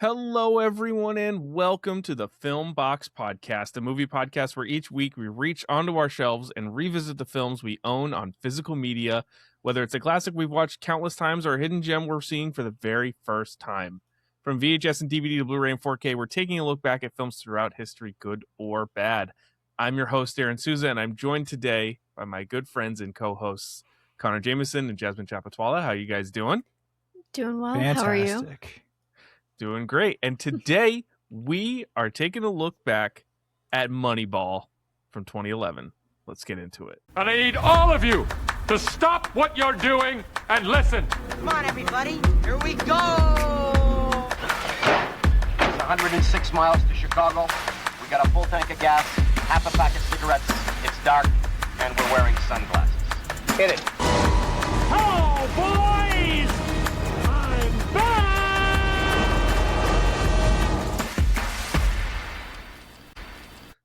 Hello, everyone, and welcome to the Film Box Podcast, a movie podcast where each week we reach onto our shelves and revisit the films we own on physical media, whether it's a classic we've watched countless times or a hidden gem we're seeing for the very first time. From VHS and DVD to Blu-ray and 4K, we're taking a look back at films throughout history, good or bad. I'm your host, Aaryn Souza, and I'm joined today by my good friends and co-hosts, Connor Jameson and Jasmine Chapatwala. How are you guys doing? Doing well. Fantastic. How are you? Doing great. And today we are taking a look back at Moneyball from 2011. Let's get into it. And I need all of you to stop what you're doing and listen. Come on, everybody. Here we go. It's 106 miles to Chicago. We got a full tank of gas, half a pack of cigarettes. It's dark, and we're wearing sunglasses. Hit it. Hello, boys! I'm back!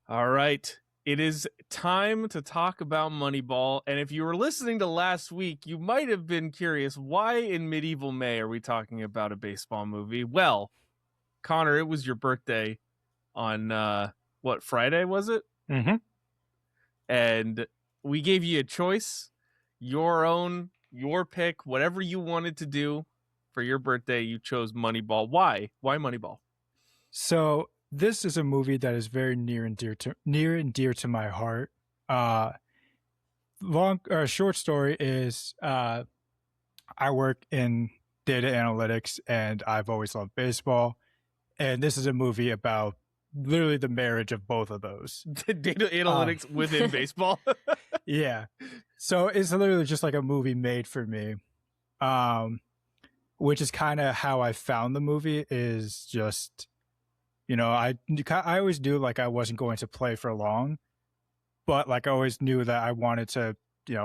All right. It is time to talk about Moneyball. And if you were listening to last week, you might have been curious, why in medieval May are we talking about a baseball movie? Well, Connor, it was your birthday on, Friday, was it? Mm-hmm. And we gave you a choice, your pick, whatever you wanted to do for your birthday. You chose Moneyball. Why? Why Moneyball? So this is a movie that is very near and dear to my heart. Short story is I work in data analytics and I've always loved baseball. And this is a movie about literally the marriage of both of those. Data analytics within baseball. Yeah. So it's literally just like a movie made for me. Which is kind of how I found the movie, is just, I always knew like I wasn't going to play for long, but like I always knew that I wanted to,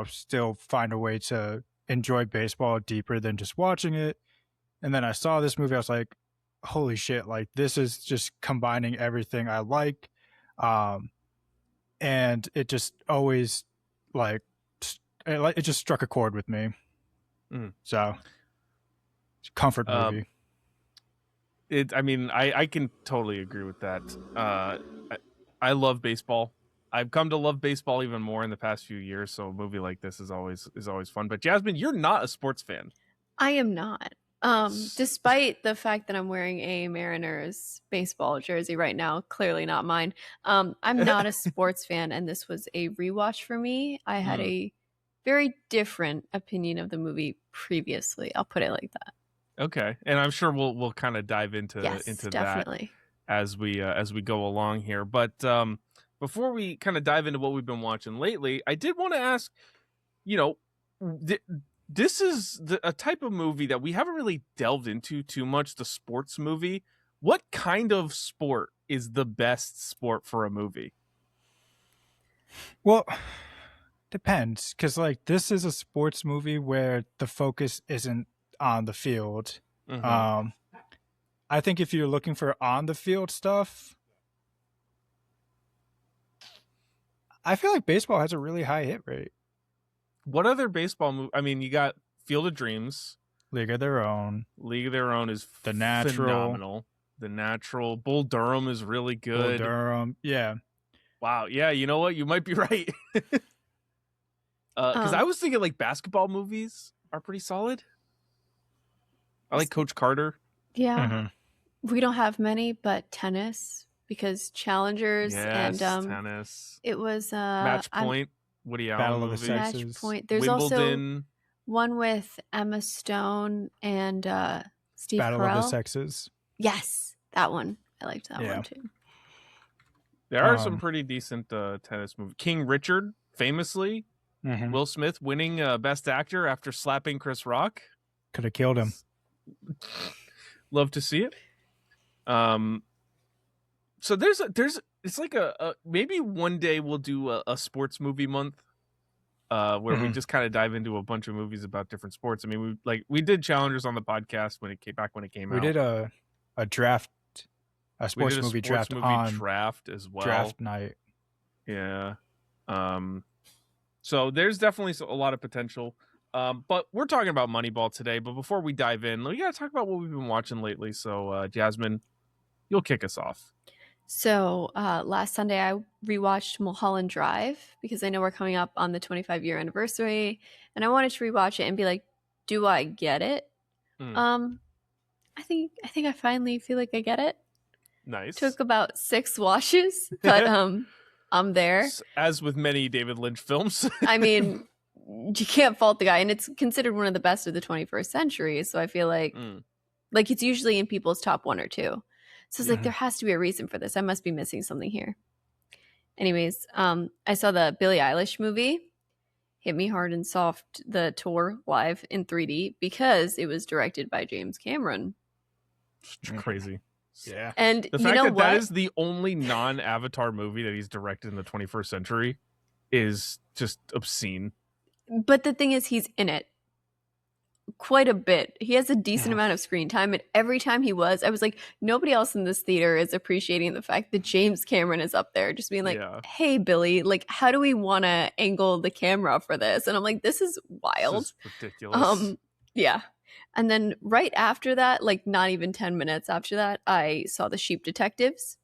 still find a way to enjoy baseball deeper than just watching it. And then I saw this movie, I was like, holy shit, like this is just combining everything I like. And it just always it just struck a chord with me. So it's a comfort movie. I can totally agree with that. I love baseball. I've come to love baseball even more in the past few years. So a movie like this is always fun. But Jasmine, you're not a sports fan. I am not. Despite the fact that I'm wearing a Mariners baseball jersey right now, clearly not mine. I'm not a sports fan, and this was a rewatch for me. I had a very different opinion of the movie previously. I'll put it like that. Okay, and I'm sure we'll kind of dive into definitely. that as we go along here. But before we kind of dive into what we've been watching lately, I did want to ask, this is a type of movie that we haven't really delved into too much, the sports movie. What kind of sport is the best sport for a movie? Well, depends, because like this is a sports movie where the focus isn't on the field. Mm-hmm. I think if you're looking for on the field stuff, I feel like baseball has a really high hit rate. What other baseball movie? I mean, you got Field of Dreams, League of Their Own. League of Their Own is The Natural. phenomenal. The Natural. Bull Durham is really good. Bull Durham, yeah. Wow, yeah, you know what? You might be right. Because I was thinking like basketball movies are pretty solid. I like Coach Carter. Yeah. Mm-hmm. We don't have many, but tennis, because Challengers and tennis. it was Match Point. Woody Allen Battle of the movie. Sexes. Match Point. There's Wimbledon. also one with Emma Stone and Steve Battle Carell. of the Sexes. Yes, that one. I liked that one too. There are some pretty decent tennis movies. King Richard, famously. Mm-hmm. Will Smith winning Best Actor after slapping Chris Rock. Could have killed him. Love to see it. So there's it's like a maybe one day we'll do a sports movie month where we just kind of dive into a bunch of movies about different sports. I mean, we did Challengers on the podcast when it came out. We did a draft, a sports movie draft as well. Draft night. Yeah. So there's definitely a lot of potential. But we're talking about Moneyball today. But before we dive in, we got to talk about what we've been watching lately. So, Jasmine, you'll kick us off. So last Sunday, I rewatched Mulholland Drive because I know we're coming up on the 25-year anniversary, and I wanted to rewatch it and be like, do I get it? I think I finally feel like I get it. Nice. Took about 6 washes, but I'm there. As with many David Lynch films. I mean, you can't fault the guy, and it's considered one of the best of the 21st century. So I feel like it's usually in people's top 1 or 2. So it's like, there has to be a reason for this. I must be missing something here. Anyways, I saw the Billie Eilish movie, Hit Me Hard and Soft, the tour live in 3D because it was directed by James Cameron. Crazy. Yeah. And the fact that is the only non-Avatar movie that he's directed in the 21st century is just obscene. But the thing is, he's in it quite a bit. He has a decent amount of screen time, and every time he was, I was like, nobody else in this theater is appreciating the fact that James Cameron is up there just being like, hey Billy, like, how do we want to angle the camera for this? And I'm like, this is wild. This is ridiculous. Yeah. And then right after that, like not even 10 minutes after that, I saw The Sheep Detectives.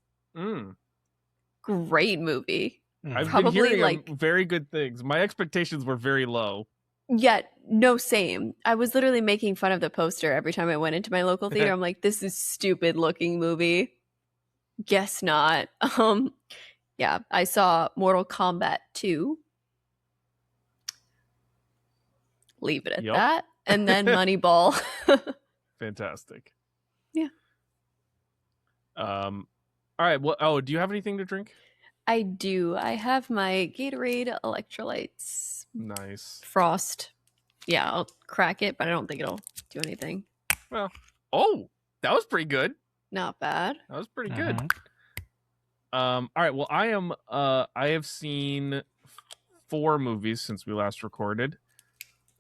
Great movie. I've been hearing very good things. My expectations were very low. Yet, no, same. I was literally making fun of the poster every time I went into my local theater. I'm like, this is stupid looking movie. Guess not. Yeah, I saw Mortal Kombat 2. Leave it at that. And then Moneyball. Fantastic. Yeah. All right. Well, do you have anything to drink? I do. I have my Gatorade electrolytes. Nice. Frost. Yeah, I'll crack it, but I don't think it'll do anything. Well, that was pretty good. Not bad. That was pretty good. All right. Well, I have seen 4 movies since we last recorded.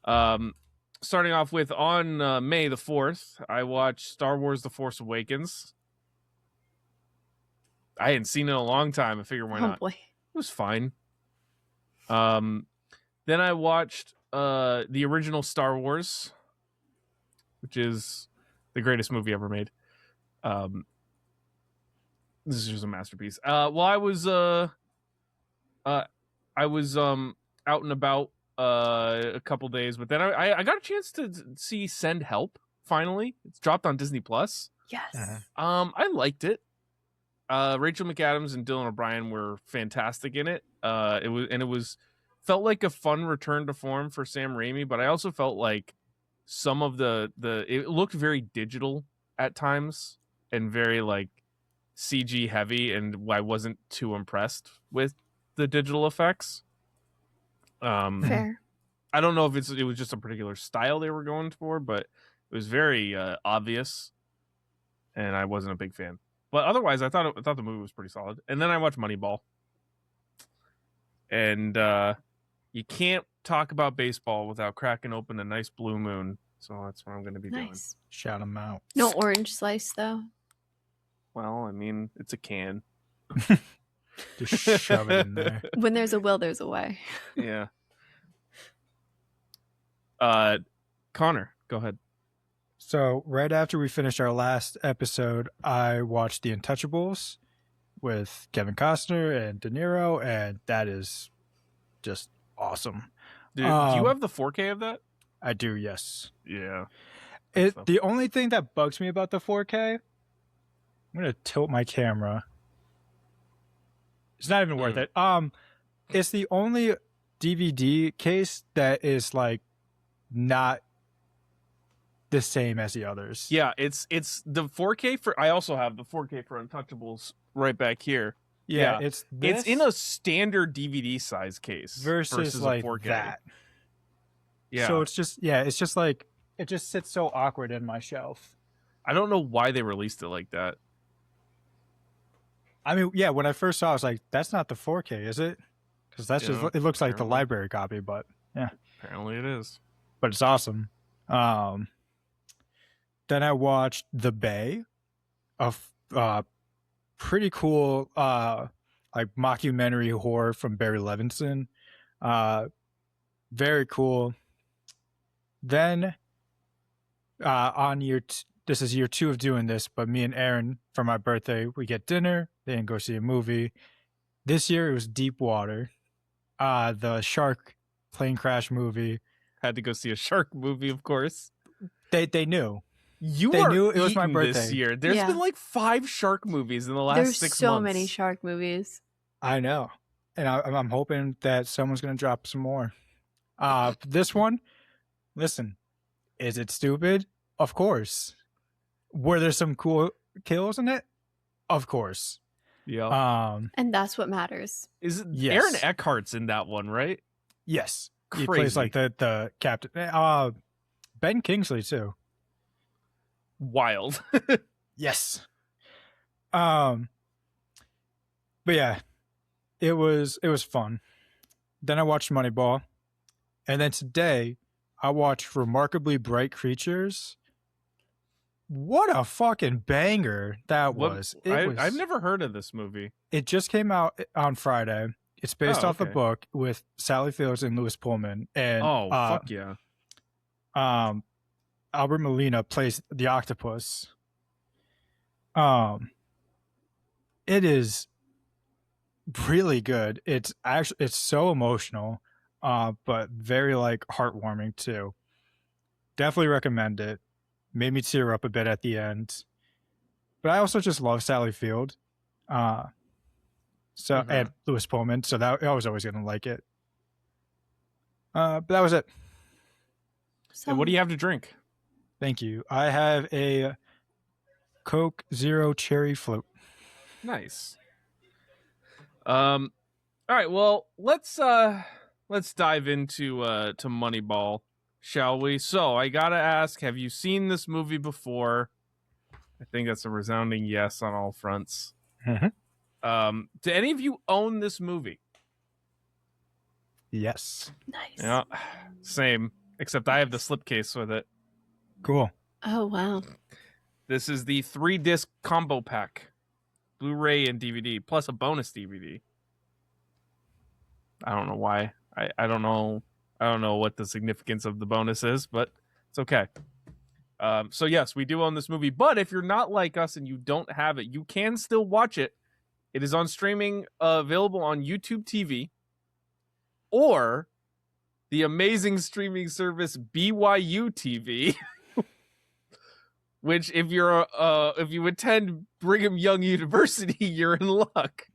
Starting off with on May the 4th, I watched Star Wars: The Force Awakens. I hadn't seen it in a long time. I figured why not. Boy. It was fine. Then I watched the original Star Wars, which is the greatest movie ever made. This is just a masterpiece. Well, I was out and about a couple days, but then I got a chance to see Send Help. Finally, it's dropped on Disney Plus. Yes. I liked it. Rachel McAdams and Dylan O'Brien were fantastic in it. It felt like a fun return to form for Sam Raimi, but I also felt like some of it looked very digital at times and very like CG heavy, and I wasn't too impressed with the digital effects. Fair. I don't know if it was just a particular style they were going for, but it was very obvious, and I wasn't a big fan. But otherwise, I thought the movie was pretty solid. And then I watched Moneyball, and you can't talk about baseball without cracking open a nice blue moon. So that's what I'm going to be doing. Shout them out. No orange slice though. Well, I mean, it's a can. Just shove it in there. When there's a will, there's a way. Yeah. Connor, go ahead. So right after we finished our last episode, I watched The Untouchables with Kevin Costner and De Niro, and that is just awesome. Do you have the 4K of that? I do, yes. Yeah. The only thing that bugs me about the 4K, I'm going to tilt my camera. It's not even worth it. It's the only DVD case that is like not the same as the others. Yeah, it's the 4K for. I also have the 4K for Untouchables right back here. Yeah, it's in a standard DVD size case versus like a 4K. that. Yeah. So it's just like it just sits so awkward in my shelf. I don't know why they released it like that. I mean, yeah, when I first saw it, I was like, that's not the 4K, is it? Because that's just it looks like the library copy, but yeah. Apparently it is. But it's awesome. Then I watched The Bay, a pretty cool like mockumentary horror from Barry Levinson. Very cool. Then on this is year 2 of doing this, but me and Aaryn, for my birthday, we get dinner, then go see a movie. This year it was Deep Water, the shark plane crash movie. Had to go see a shark movie, of course. They knew. They knew it was my birthday this year. There's been like 5 shark movies in the last There's 6 months. so many shark movies. I know. And I'm hoping that someone's going to drop some more. This one, listen, is it stupid? Of course. Were there some cool kills in it? Of course. Yeah. And that's what matters. Is it yes. Aaron Eckhart's in that one, right? Yes. Crazy. He plays like the captain. Ben Kingsley too. Wild. Yes. But yeah, it was fun. Then I watched Moneyball, and then today I watched Remarkably Bright Creatures. What a fucking banger that was! I've never heard of this movie. It just came out on Friday. It's based off the okay. book with Sally Fields and Louis Pullman, and fuck yeah. Albert Molina plays the octopus. It is really good. It's so emotional, but very like heartwarming too. Definitely recommend it. Made me tear up a bit at the end. But I also just love Sally Field. And Louis Pullman, so that I was always gonna like it. But that was it. So, And what do you have to drink? Thank you. I have a Coke Zero Cherry Float. Nice. All right, well, let's dive into to Moneyball, shall we? So I gotta ask, have you seen this movie before? I think that's a resounding yes on all fronts. Mm-hmm. Do any of you own this movie? Yes. nice. Yeah, same. Except I have the slipcase with it. Cool. Oh wow. This is the 3-disc combo pack, Blu-ray and DVD, plus a bonus DVD. I don't know why. I don't know. I don't know what the significance of the bonus is, but it's okay. So yes, we do own this movie. But if you're not like us and you don't have it, you can still watch it. It is on streaming, available on YouTube TV, or the amazing streaming service BYU TV. Which, if you attend Brigham Young University, you're in luck.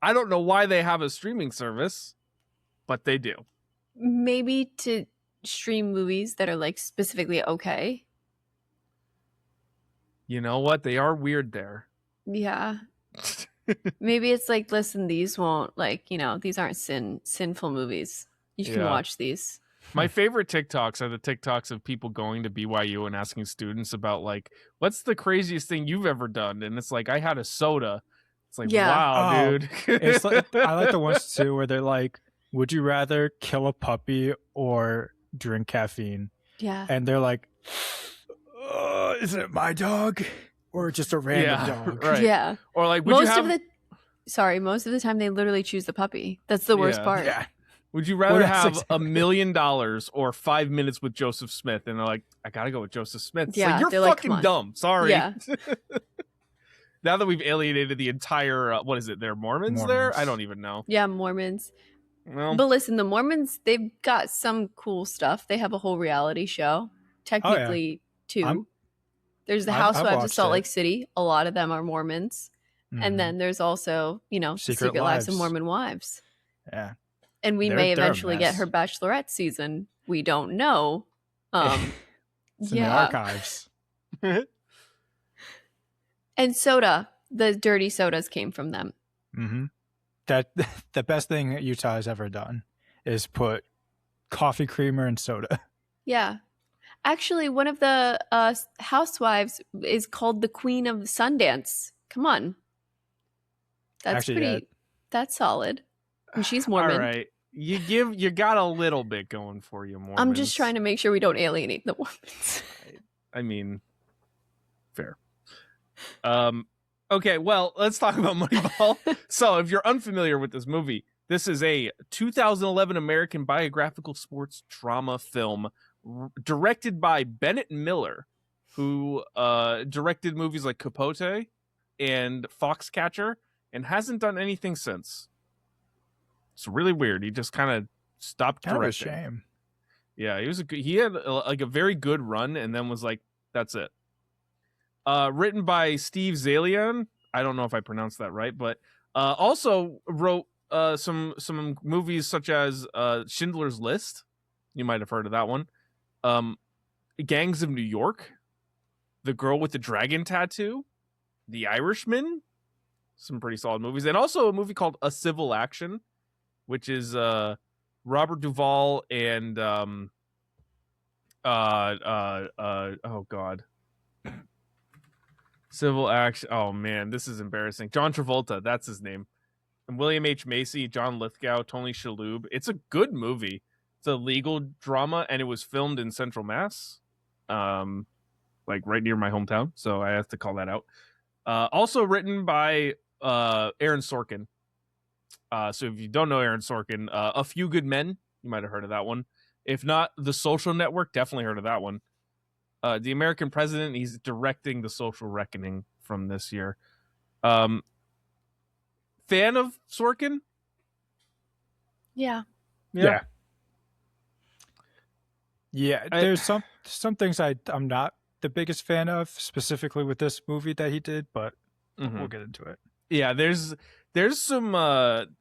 I don't know why they have a streaming service, but they do. Maybe to stream movies that are like specifically okay. You know what? They are weird there. Yeah. Maybe it's like, listen, these won't these aren't sinful movies. You can Yeah. watch these. My favorite TikToks are the TikToks of people going to BYU and asking students about, like, what's the craziest thing you've ever done? And it's like, I had a soda. It's like, Yeah. wow, Oh, dude. It's like, I like the ones too where they're like, would you rather kill a puppy or drink caffeine? Yeah. And they're like, is it my dog or just a random dog? Right. Yeah. Or like, would you have, most of the time they literally choose the puppy. That's the worst Yeah. part. Yeah. would you rather that's have exactly- $1 million or 5 minutes with Joseph Smith? And they're like, I gotta go with Joseph Smith. It's Yeah, like, you're they're like, fucking come on. dumb. Sorry. Yeah. Now that we've alienated the entire, what is it? They're Mormons there? Mormons. I don't even know. Yeah, Mormons. Well, But listen, the Mormons, they've got some cool stuff. They have a whole reality show. Technically, two. There's the I've Housewives of watched Salt it. Lake City. A lot of them are Mormons. Mhm. And then there's also, Secret Lives of Lives. Mormon Wives. Yeah. And we They're- may they're a eventually get mess. her Bachelorette season. We don't know. It's in the Yeah. archives. And soda, the dirty sodas came from them. Mm-hmm. That the best thing that Utah has ever done is put coffee creamer and soda. Yeah. Actually, one of the housewives is called the Queen of Sundance. Come on. That's Actually, pretty, that's solid. And she's Mormon. All right. You got a little bit going for you, Mormons. I'm just trying to make sure we don't alienate the Mormons. I mean, fair. Okay, well, let's talk about Moneyball. So, if you're unfamiliar with this movie This is a 2011 American biographical sports drama film directed by Bennett Miller, who directed movies like Capote and Foxcatcher and hasn't done anything since. It's really weird. He just kind of stopped Kind of a directing. shame. Yeah, he had a very good run and then was like, that's it. Written by Steve Zalian. I don't know if I pronounced that right, but also wrote some movies such as Schindler's List. You might have heard of that one. Gangs of New York, The Girl with the Dragon Tattoo, The Irishman, some pretty solid movies, and also a movie called A Civil Action, which is Robert Duvall and oh god, Civil Action. Oh man, this is embarrassing. John Travolta, that's his name, and William H. Macy, John Lithgow, Tony Shalhoub. It's a good movie. It's a legal drama, and it was filmed in Central Mass, like right near my hometown. So I have to call that out. Also written by Aaron Sorkin. So if you don't know Aaron Sorkin, A Few Good Men, you might have heard of that one. If not, The Social Network, definitely heard of that one. The American President, he's directing The Social Reckoning from this year. Fan of Sorkin? Yeah. Yeah, there's some things I'm not the biggest fan of, specifically with this movie that he did, but we'll get into it. Yeah, there's some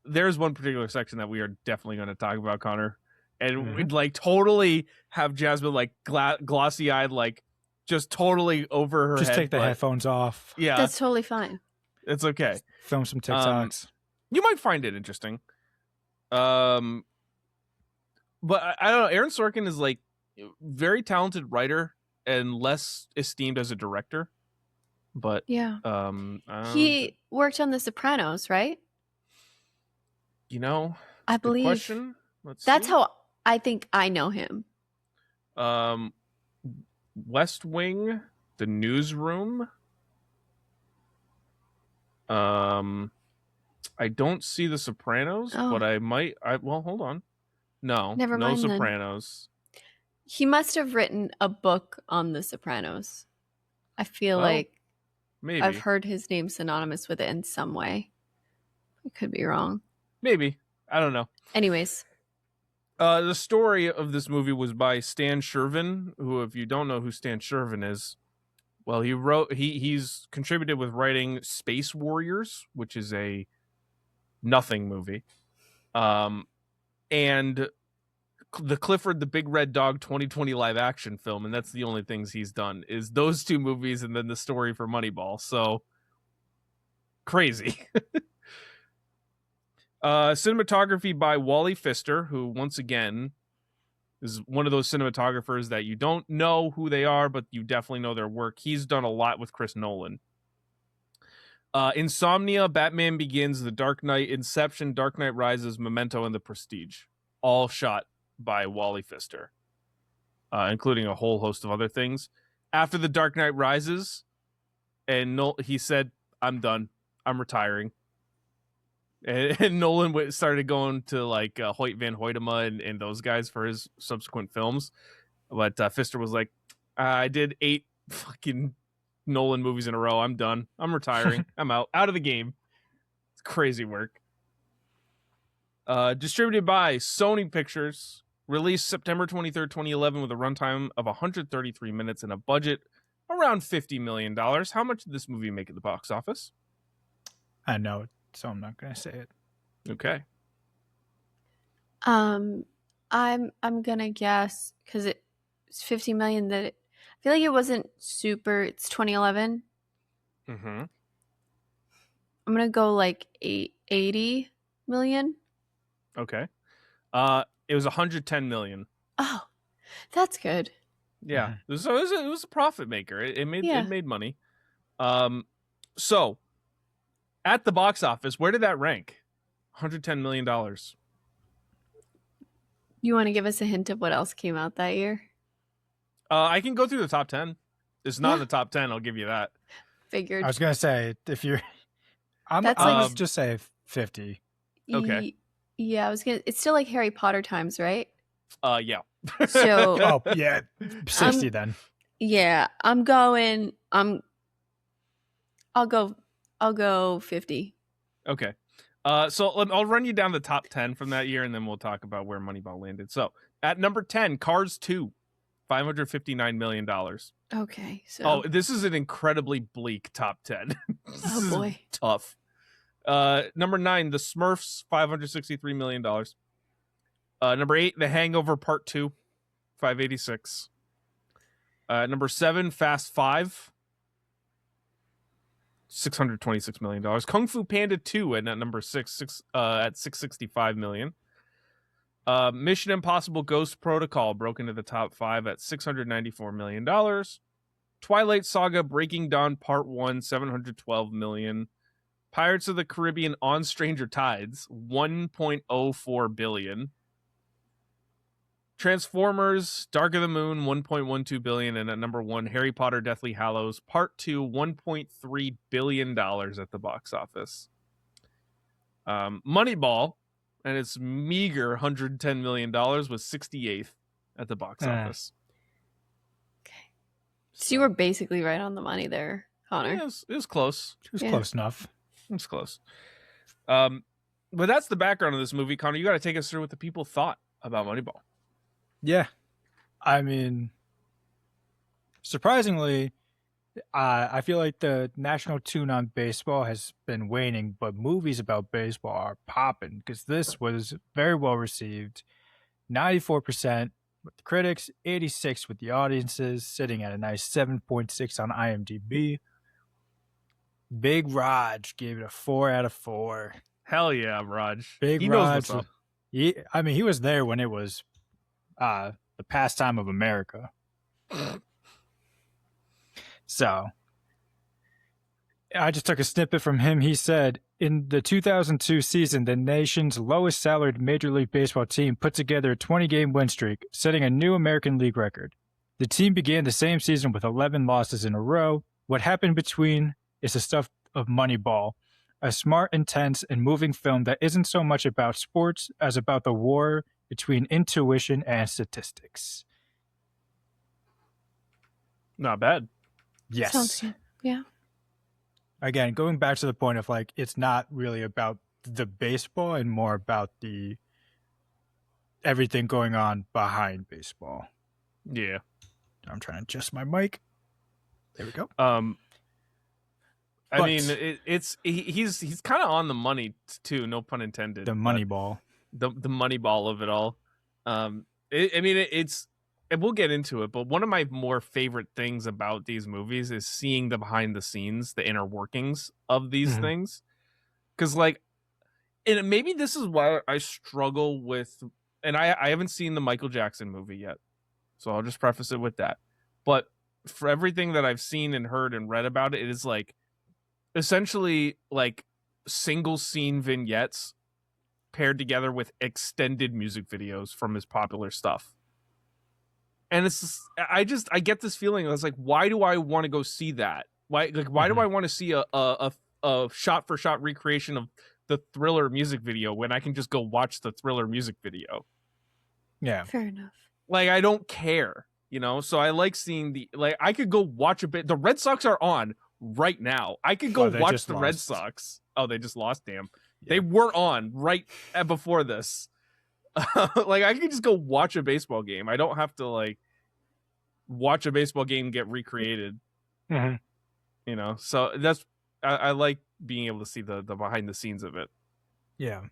there's one particular section that we are definitely going to talk about, Connor, and we'd like totally have Jasmine like glossy eyed, like just totally over her just head. Take the headphones off. Yeah, That's totally fine. it's okay. Film some TikToks. You might find it interesting. But I don't know. Aaron Sorkin is like very talented writer and less esteemed as a director. But Yeah. he He worked on The Sopranos, right? you know, I good believe question. Let's that's see. how I think I know him. West Wing, The Newsroom. I don't see The Sopranos, Oh. but well, hold on. No, Never no mind then. Sopranos. He must have written a book on The Sopranos. I feel Oh, like Maybe. I've heard his name synonymous with it in some way. I could be wrong. Maybe. I don't know. Anyways, The story of this movie was by Stan Shervin, who, if you don't know who Stan Shervin is, well, he's contributed with writing Space Warriors, which is a nothing movie, and the Clifford the Big Red Dog 2020 live action film, and that's the only things he's done is those two movies and then the story for Moneyball. So crazy. Cinematography by Wally Pfister, who once again is one of those cinematographers that you don't know who they are, but you definitely know their work. He's done a lot with Chris Nolan. Insomnia, Batman Begins, The Dark Knight, Inception, Dark Knight Rises, Memento, and The Prestige. All shot by Wally Pfister, including a whole host of other things. After The Dark Knight Rises, he said, I'm done. I'm retiring. And Nolan started going to like Hoyt Van Hoytema and those guys for his subsequent films. But Pfister was like, I did 8 fucking Nolan movies in a row. I'm done. I'm retiring. I'm out of the game. It's crazy work. Distributed by Sony Pictures. Released September 23rd, 2011 with a runtime of 133 minutes and a budget around $50 million. How much did this movie make at the box office? I know it, so I'm not going to say it. Okay. I'm gonna guess because it's 50 million that I feel like it wasn't super. It's 2011. Mm-hmm. I'm gonna go like 80 million. Okay. It was 110 million. Oh, that's good. Yeah. So it was a profit maker. It made money. So at the box office, where did that rank? $110 million. You want to give us a hint of what else came out that year? I can go through the top 10. It's not Yeah. in the top 10. I'll give you that. Figured. I was going to say, if you're... That's I'll like- just say 50. Okay. Yeah, it's still like Harry Potter times, right? Yeah. So Oh yeah, 60 then. yeah, I'll go 50. Okay. So I'll run you down the top 10 from that year, and then we'll talk about where Moneyball landed. So at number 10, Cars 2, $559 million. Okay, so Oh, this is an incredibly bleak top 10. This is boy. tough. Number 9, The Smurfs, $563 million. Number 8, The Hangover Part 2, $586. Number 7, Fast 5, $626 million. Kung Fu Panda 2 at number 6 at $665 million. Mission Impossible Ghost Protocol broke into the top 5 at $694 million. Twilight Saga Breaking Dawn Part 1, $712 million. Pirates of the Caribbean On Stranger Tides, $1.04 billion. Transformers Dark of the Moon, $1.12 billion. And at number 1, Harry Potter Deathly Hallows Part 2, $1.3 billion at the box office. Moneyball and its meager $110 million was 68th at the box office. Okay. So you were basically right on the money there, Connor. Yeah, it was close. It was close enough. It was close. But that's the background of this movie. Connor, you got to take us through what the people thought about Moneyball. Yeah. I mean, surprisingly, I feel like the national tune on baseball has been waning, but movies about baseball are popping because this was very well received. 94% with the critics, 86% with the audiences, sitting at a nice 7.6 on IMDb. Big Raj gave it a 4 out of 4. Hell yeah, Raj. Big he Raj. knows what's up. I mean, he was there when it was the pastime of America. So, I just took a snippet from him. He said, in the 2002 season, the nation's lowest salaried Major League Baseball team put together a 20-game win streak, setting a new American League record. The team began the same season with 11 losses in a row. What happened between is the stuff of Moneyball, a smart, intense, and moving film that isn't so much about sports as about the war between intuition and statistics. Not bad. Yes. Sounds good. Yeah. Again, going back to the point of like, it's not really about the baseball and more about the everything going on behind baseball. Yeah. I'm trying to adjust my mic. There we go. I mean, he's kind of on the money too. No pun intended. The Moneyball. The Moneyball of it all. It's. And we'll get into it, but one of my more favorite things about these movies is seeing the behind the scenes, the inner workings of these things. Because, like, and maybe this is why I struggle with, and I haven't seen the Michael Jackson movie yet, so I'll just preface it with that. But for everything that I've seen and heard and read about it, it is like essentially like single scene vignettes paired together with extended music videos from his popular stuff. And it's just, I get this feeling. I was like, why do I want to go see that? Why do I want to see a shot for shot recreation of the Thriller music video when I can just go watch the Thriller music video? Yeah, fair enough. Like, I don't care, you know. So I like seeing I could go watch a bit. The Red Sox are on right now. I could go watch the Red Sox. Oh, they just lost. Damn, they were on right before this. Like, I could just go watch a baseball game. I don't have to like watch a baseball game get recreated. You know, so that's I like being able to see the behind the scenes of it. Yeah.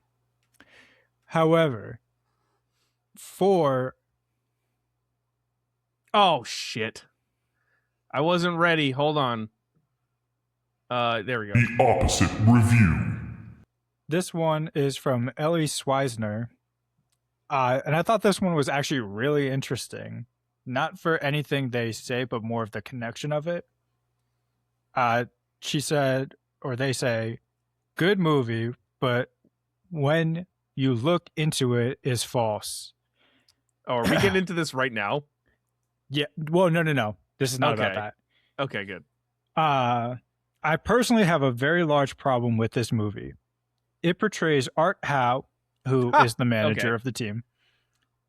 However, oh shit, I wasn't ready. Hold on. There we go. The opposite review. This one is from Ellie Sweisner. And I thought this one was actually really interesting. Not for anything they say, but more of the connection of it. She said, or they say, good movie, but when you look into it is false. Oh, are we getting into this right now? Yeah. Well, no. This is not about that. Okay, good. I personally have a very large problem with this movie. It portrays Art Howe, who is the manager okay. of the team,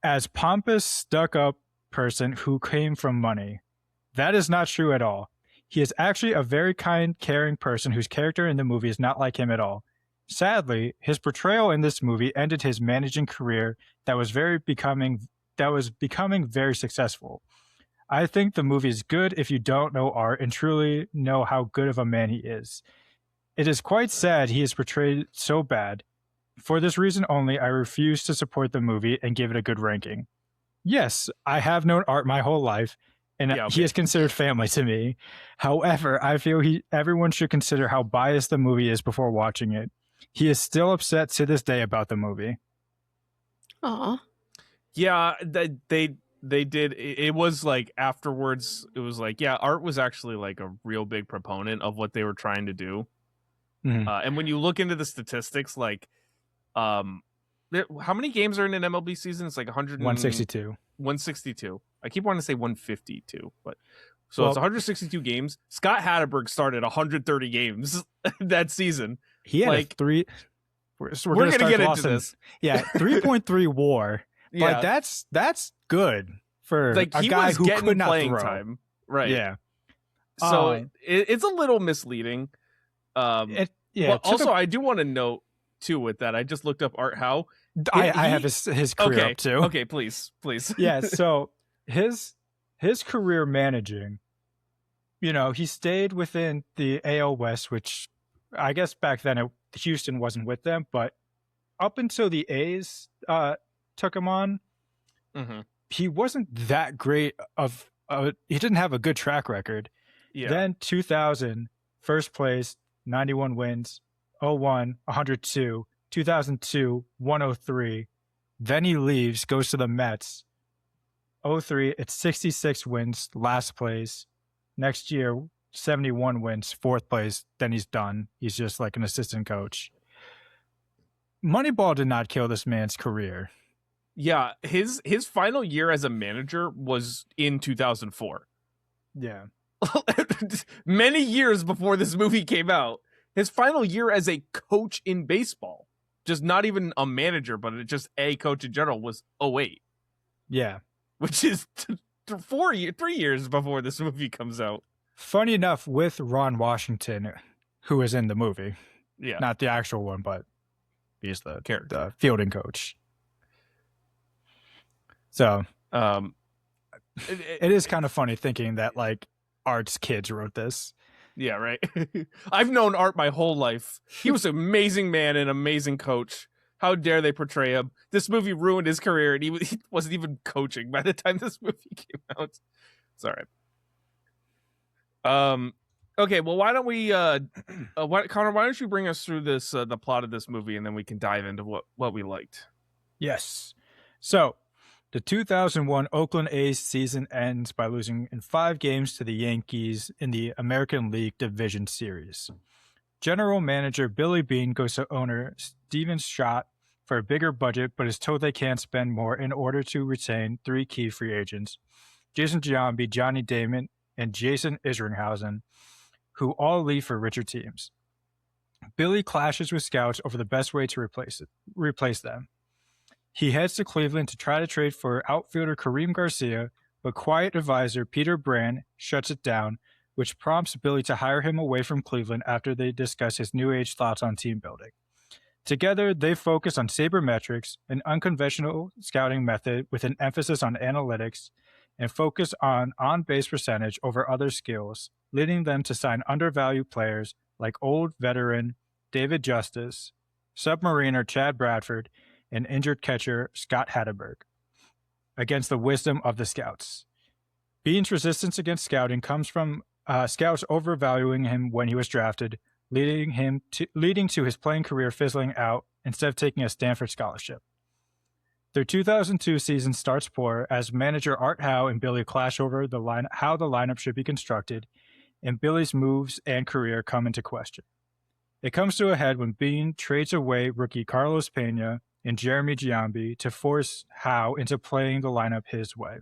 as pompous, stuck-up person who came from money. That is not true at all. He is actually a very kind, caring person whose character in the movie is not like him at all. Sadly, his portrayal in this movie ended his managing career that was becoming very successful. I think the movie is good if you don't know Art and truly know how good of a man he is. It is quite sad he is portrayed so bad. For this reason only, I refuse to support the movie and give it a good ranking. Yes, I have known Art my whole life, and he is considered family to me. However, I feel everyone should consider how biased the movie is before watching it. He is still upset to this day about the movie. Aw. Yeah, they did. It was like afterwards, it was like, yeah, Art was actually like a real big proponent of what they were trying to do. Mhm. And when you look into the statistics, like, how many games are in an MLB season? It's like 162. 162. I keep wanting to say 152, but so it's 162 games. Scott Hatteberg started 130 games that season. He had like, we're gonna get into this. Yeah, 3.3 WAR. Yeah, But that's good for like a he guy was who getting could not playing throw. time, right? Yeah. So it's a little misleading. Also, I do want to note too with that. I just looked up Art Howe. I have his career up too. Okay, please. Yeah, so his career managing, he stayed within the AL West, which I guess back then Houston wasn't with them, but up until the A's took him on, he wasn't that great he didn't have a good track record. Yeah. Then 2000, first place, 91 wins, 01, 102, 2002, 103. Then he leaves, goes to the Mets. 03, it's 66 wins, last place. Next year, 71 wins, fourth place. Then he's done. He's just like an assistant coach. Moneyball did not kill this man's career. Yeah, his final year as a manager was in 2004. Yeah. Many years before this movie came out. His final year as a coach in baseball, just not even a manager, but just a coach in general, was 08. Yeah. Which is 3 years before this movie comes out. Funny enough, with Ron Washington, who is in the movie. Yeah. Not the actual one, but he's the character, the fielding coach. So it is kind of funny thinking that like Art's kids wrote this. Yeah, right. I've known Art my whole life. He was an amazing man and amazing coach. How dare they portray him? This movie ruined his career, and he wasn't even coaching by the time this movie came out. It's all right. Okay, well, why don't we, Connor? Why don't you bring us through this, the plot of this movie, and then we can dive into what we liked. Yes. So, the 2001 Oakland A's season ends by losing in 5 games to the Yankees in the American League Division Series. General manager Billy Beane goes to owner Steven Schott for a bigger budget, but is told they can't spend more in order to retain 3 key free agents, Jason Giambi, Johnny Damon, and Jason Isringhausen, who all leave for richer teams. Billy clashes with scouts over the best way to replace them. He heads to Cleveland to try to trade for outfielder Kareem Garcia, but quiet advisor Peter Brand shuts it down, which prompts Billy to hire him away from Cleveland after they discuss his new age thoughts on team building. Together, they focus on sabermetrics, an unconventional scouting method with an emphasis on analytics, and focus on on-base percentage over other skills, leading them to sign undervalued players like old veteran David Justice, submariner Chad Bradford, and injured catcher Scott Hatteberg, against the wisdom of the scouts. Beane's resistance against scouting comes from scouts overvaluing him when he was drafted, leading to his playing career fizzling out instead of taking a Stanford scholarship. Their 2002 season starts poor as manager Art Howe and Billy clash over how the lineup should be constructed, and Billy's moves and career come into question. It comes to a head when Beane trades away rookie Carlos Pena and Jeremy Giambi to force Howe into playing the lineup his way.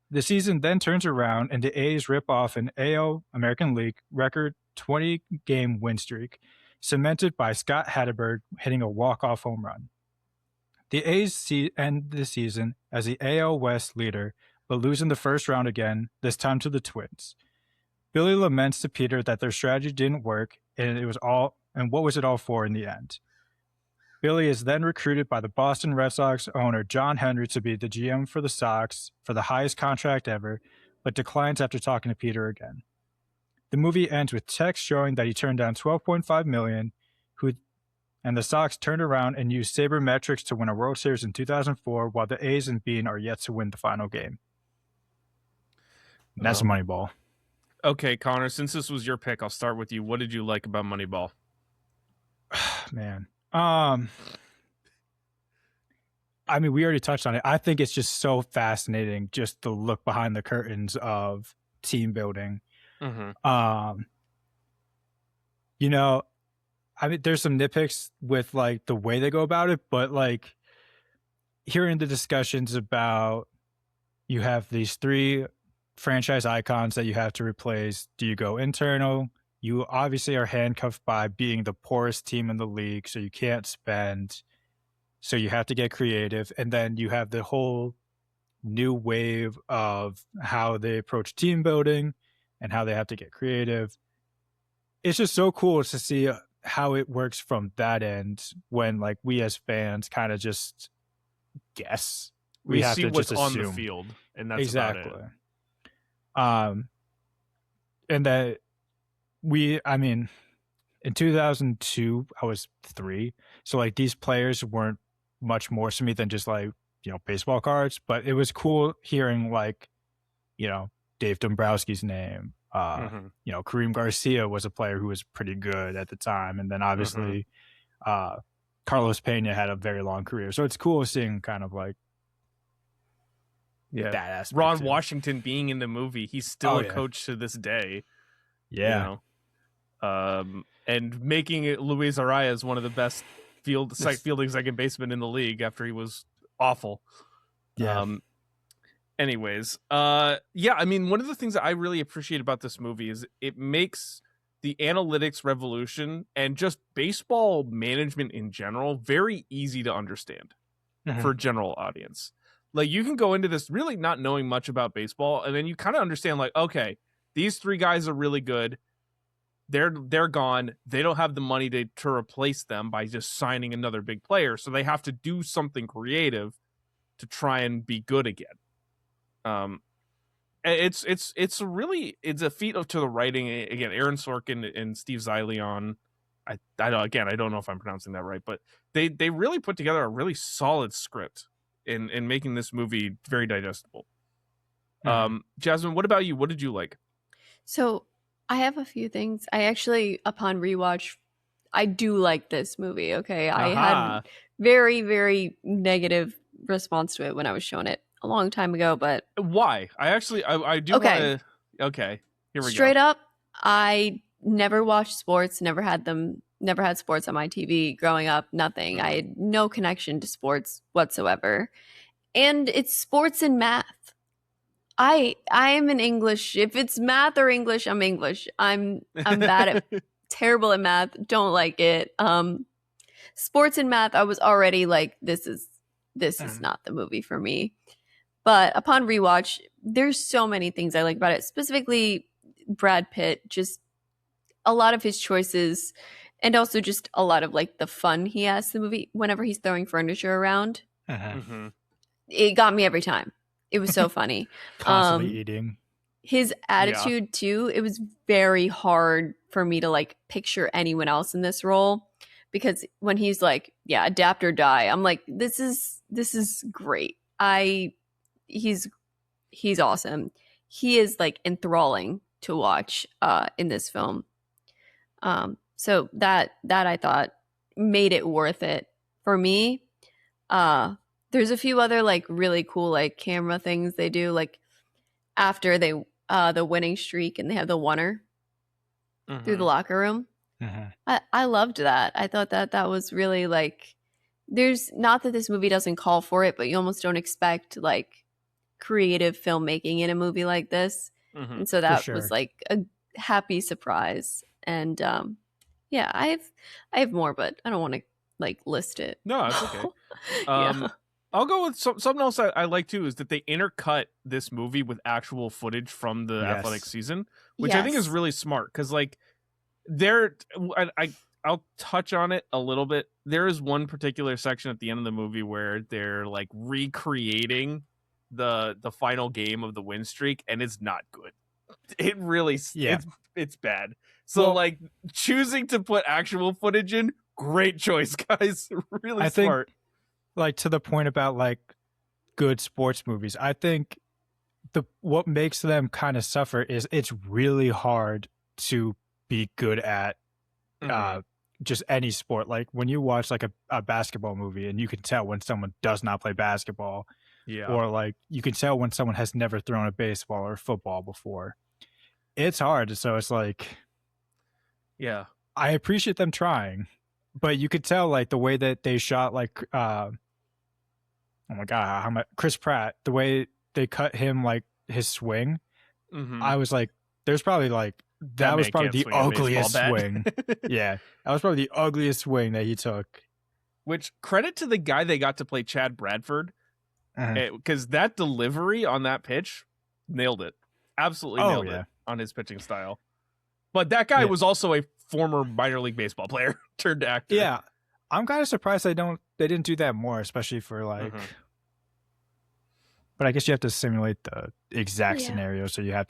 The season then turns around and the A's rip off an AL American League record 20-game win streak, cemented by Scott Hatteberg hitting a walk-off home run. The A's end the season as the AL West leader, but lose in the first round again, this time to the Twins. Billy laments to Peter that their strategy didn't work, and what was it all for in the end? Billy is then recruited by the Boston Red Sox owner John Henry to be the GM for the Sox for the highest contract ever, but declines after talking to Peter again. The movie ends with text showing that he turned down $12.5 million, and the Sox turned around and used sabermetrics to win a World Series in 2004, while the A's and Bean are yet to win the final game. And that's Moneyball. Okay, Connor, since this was your pick, I'll start with you. What did you like about Moneyball? Man. I mean, we already touched on it. I think it's just so fascinating just to look behind the curtains of team building. Mm-hmm. You know, I mean, there's some nitpicks with like the way they go about it, but like hearing the discussions about you have these 3 franchise icons that you have to replace. Do you go internal? You obviously are handcuffed by being the poorest team in the league, so you can't spend. So you have to get creative. And then you have the whole new wave of how they approach team building and how they have to get creative. It's just so cool to see how it works from that end when like we as fans kind of just guess. We have see to what's just on the assume. field, and that's Exactly. about it. And that I mean, in 2002, I was 3. So like these players weren't much more to me than just like, you know, baseball cards, but it was cool hearing like, you know, Dave Dombrowski's name. You know, Kareem Garcia was a player who was pretty good at the time. And then obviously Carlos Pena had a very long career. So it's cool seeing kind of like that aspect. Ron too. Washington being in the movie, he's still a coach to this day. Yeah. You know? And making it Luis Arias one of the best fielding second baseman in the league after he was awful. Yeah. Anyways, I mean, one of the things that I really appreciate about this movie is it makes the analytics revolution and just baseball management in general very easy to understand for a general audience. Like, you can go into this really not knowing much about baseball, and then you kind of understand, like, okay, these 3 guys are really good. They're gone. They don't have the money to replace them by just signing another big player, so they have to do something creative to try and be good again. It's a feat to the writing. Again, Aaron Sorkin and Steve Zylian. I don't know if I'm pronouncing that right, but they really put together a really solid script in making this movie very digestible. Jasmine, what about you? What did you like? So I have a few things. I actually, upon rewatch, I do like this movie. Okay. I had very, very negative response to it when I was shown it a long time ago, but why? I do. Okay. Okay. Here we go. Straight up, I never watched sports, never had sports on my TV growing up, nothing. I had no connection to sports whatsoever. And it's sports and math. I am an English. If it's math or English, I'm English. I'm bad at terrible at math. Don't like it. Sports and math, I was already like, this is not the movie for me. But upon rewatch, there's so many things I like about it. Specifically, Brad Pitt, just a lot of his choices, and also just a lot of like the fun he has in the movie whenever he's throwing furniture around. It got me every time. It was so funny. Constantly eating. His attitude too, it was very hard for me to like picture anyone else in this role, because when he's like, yeah, adapt or die, I'm like, this is great. He's awesome. He is like enthralling to watch in this film. So that I thought made it worth it for me. There's a few other like really cool like camera things they do, like after they the winning streak and they have the oneer through the locker room. I loved that. I thought that was really like, there's not that this movie doesn't call for it, but you almost don't expect like creative filmmaking in a movie like this. And so that was like a happy surprise. And I have more, but I don't want to like list it. No, that's okay. Yeah. I'll go with something else I like too is that they intercut this movie with actual footage from the Yes. athletic season, which I think is Yes. really smart because like I'll touch on it a little bit. There is one particular section at the end of the movie where they're like recreating the final game of the win streak, and it's not good. It really it's bad. So Well, like choosing to put actual footage in, great choice, guys. Really I think- smart. Like to the point about like good sports movies, I think what makes them kind of suffer is it's really hard to be good at just any sport. Like when you watch like a basketball movie and you can tell when someone does not play basketball, Yeah. or like you can tell when someone has never thrown a baseball or football before. It's hard. So it's like, Yeah. I appreciate them trying, but you could tell like the way that they shot like oh my god, Chris Pratt, the way they cut him like his swing, Mhm. I was like, there's probably like that was man probably can't the swing a baseball ugliest bat. swing. Yeah, that was probably the ugliest swing that he took. Which credit to the guy they got to play Chad Bradford, Mhm. because that delivery on that pitch nailed it. Absolutely Oh, nailed yeah. it on his pitching style. But that guy Yeah. was also a former minor league baseball player turned actor. Yeah, I'm kind of surprised they didn't do that more, especially for like. Mhm. But I guess you have to simulate the exact Yeah. scenario, so you have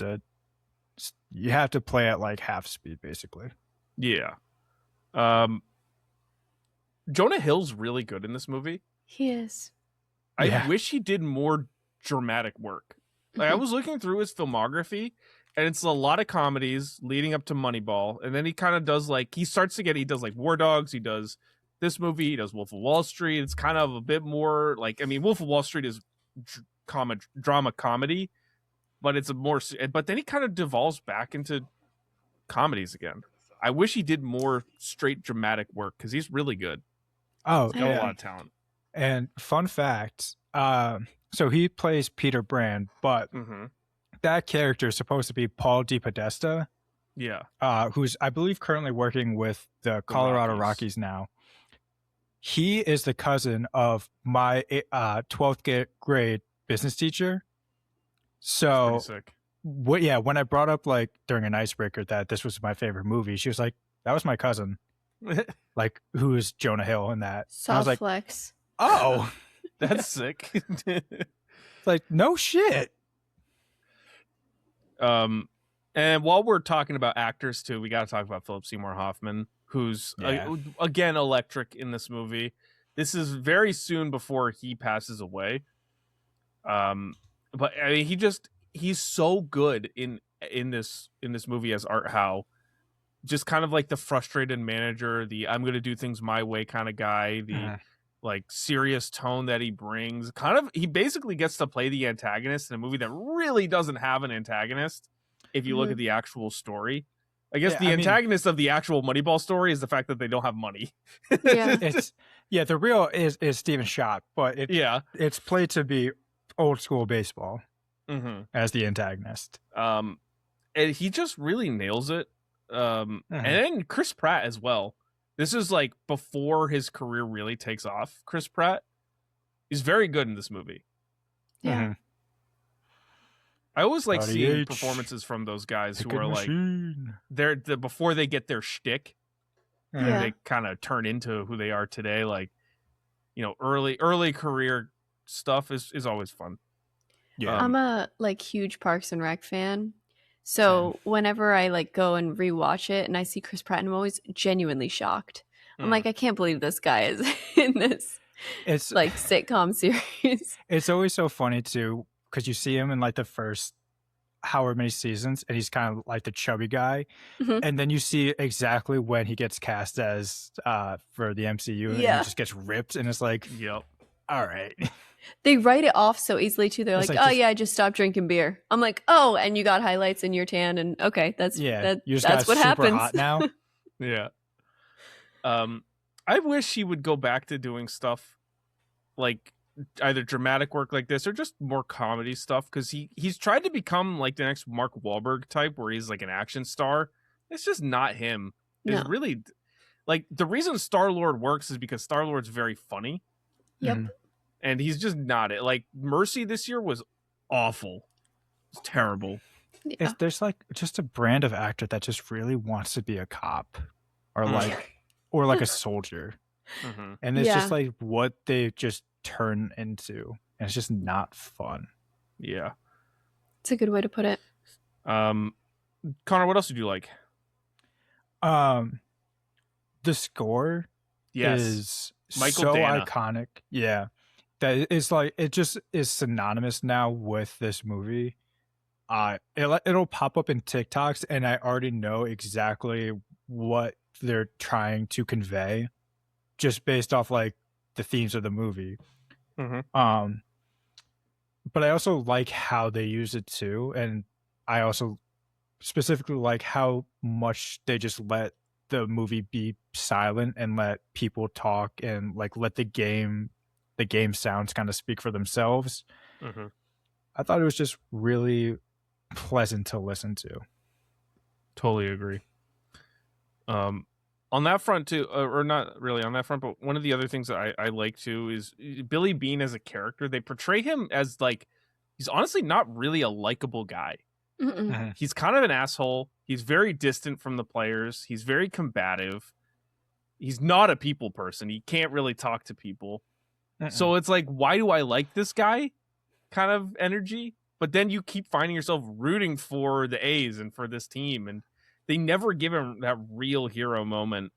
to play at like half speed, basically. Yeah. Jonah Hill's really good in this movie. He is. I Yeah. wish he did more dramatic work. Like I was looking through his filmography, and it's a lot of comedies leading up to Moneyball, and then he kind of does like he does like War Dogs, he does this movie, he does Wolf of Wall Street. It's kind of a bit more like, I mean, Wolf of Wall Street is drama comedy, but it's but then he kind of devolves back into comedies again. I wish he did more straight dramatic work because he's really good. Oh, He's got a yeah. lot of talent. And fun fact, so he plays Peter Brand, but Mm-hmm. that character is supposed to be Paul DePodesta, Yeah. who's I believe currently working with the Colorado Rockies now. He is the cousin of my 12th grade business teacher. So Pretty sick. when I brought up like during an icebreaker that this was my favorite movie, she was like, "That was my cousin." Like, who is Jonah Hill in that? And I was Soft like, flex. "Oh, That's sick. it's like no shit." And while we're talking about actors too, we got to talk about Philip Seymour Hoffman, who's Yeah. again electric in this movie. This is very soon before he passes away. But I mean, he's so good in this movie as Art Howe, just kind of like the frustrated manager, the I'm going to do things my way kind of guy, the like serious tone that he brings. He basically gets to play the antagonist in a movie that really doesn't have an antagonist. If you look at the actual story, I guess the antagonist of the actual Moneyball story is the fact that they don't have money. Yeah. It's the real is Steven Schott, but it's played to be old school baseball as the antagonist. And he just really nails it. And then Chris Pratt as well. This is like before his career really takes off. Chris Pratt is very good in this movie. Yeah. I always like Body seeing H. performances from those guys who Ticket are like machine. they're before they get their shtick. Yeah. They kind of turn into who they are today. Like, you know, early career stuff is always fun. Yeah. I'm a like huge Parks and Rec fan. So whenever I like go and rewatch it and I see Chris Pratt, I'm always genuinely shocked. I'm like, I can't believe this guy is in this It's like sitcom series. It's always so funny too, because you see him in like the first however many seasons, and he's kind of like the chubby guy, and then you see exactly when he gets cast as for the MCU, and he just gets ripped, and it's like, Yep. all right. They write it off so easily too. They're It's like, like oh just- yeah, I just stopped drinking beer. I'm like, oh, and you got highlights in your tan, and okay, that's You just that's got what super happens. hot now. Yeah. I wish he would go back to doing stuff like either dramatic work like this or just more comedy stuff, because he's tried to become like the next Mark Wahlberg type where he's like an action star. It's just not him. It's No. really like the reason Star-Lord works is because Star-Lord's very funny. Yep. And he's just not it. Like Mercy this year was awful. It's terrible. Yeah. There's like just a brand of actor that just really wants to be a cop or Mm. like a soldier. Mm-hmm. And it's just Yeah. like what they just turn into. And it's just not fun. Yeah. It's a good way to put it. Connor, what else did you like? The score Yes. is Michael so Dana. iconic. Yeah. That it's like it just is synonymous now with this movie. It'll pop up in TikToks and I already know exactly what they're trying to convey just based off like the themes of the movie. Mm-hmm. But I also like how they use it too, and I also specifically like how much they just let the movie be silent and let people talk and like let the game sounds kind of speak for themselves. Mm-hmm. I thought it was just really pleasant to listen to. Totally agree. On that front too, or not really on that front, but one of the other things that I like too is Billy Bean as a character. They portray him as like he's honestly not really a likable guy. Mm-mm. He's kind of an asshole. He's very distant from the players. He's very combative. He's not a people person. He can't really talk to people. So it's like, why do I like this guy? Kind of energy. But then you keep finding yourself rooting for the A's and for this team, and they never give him that real hero moment,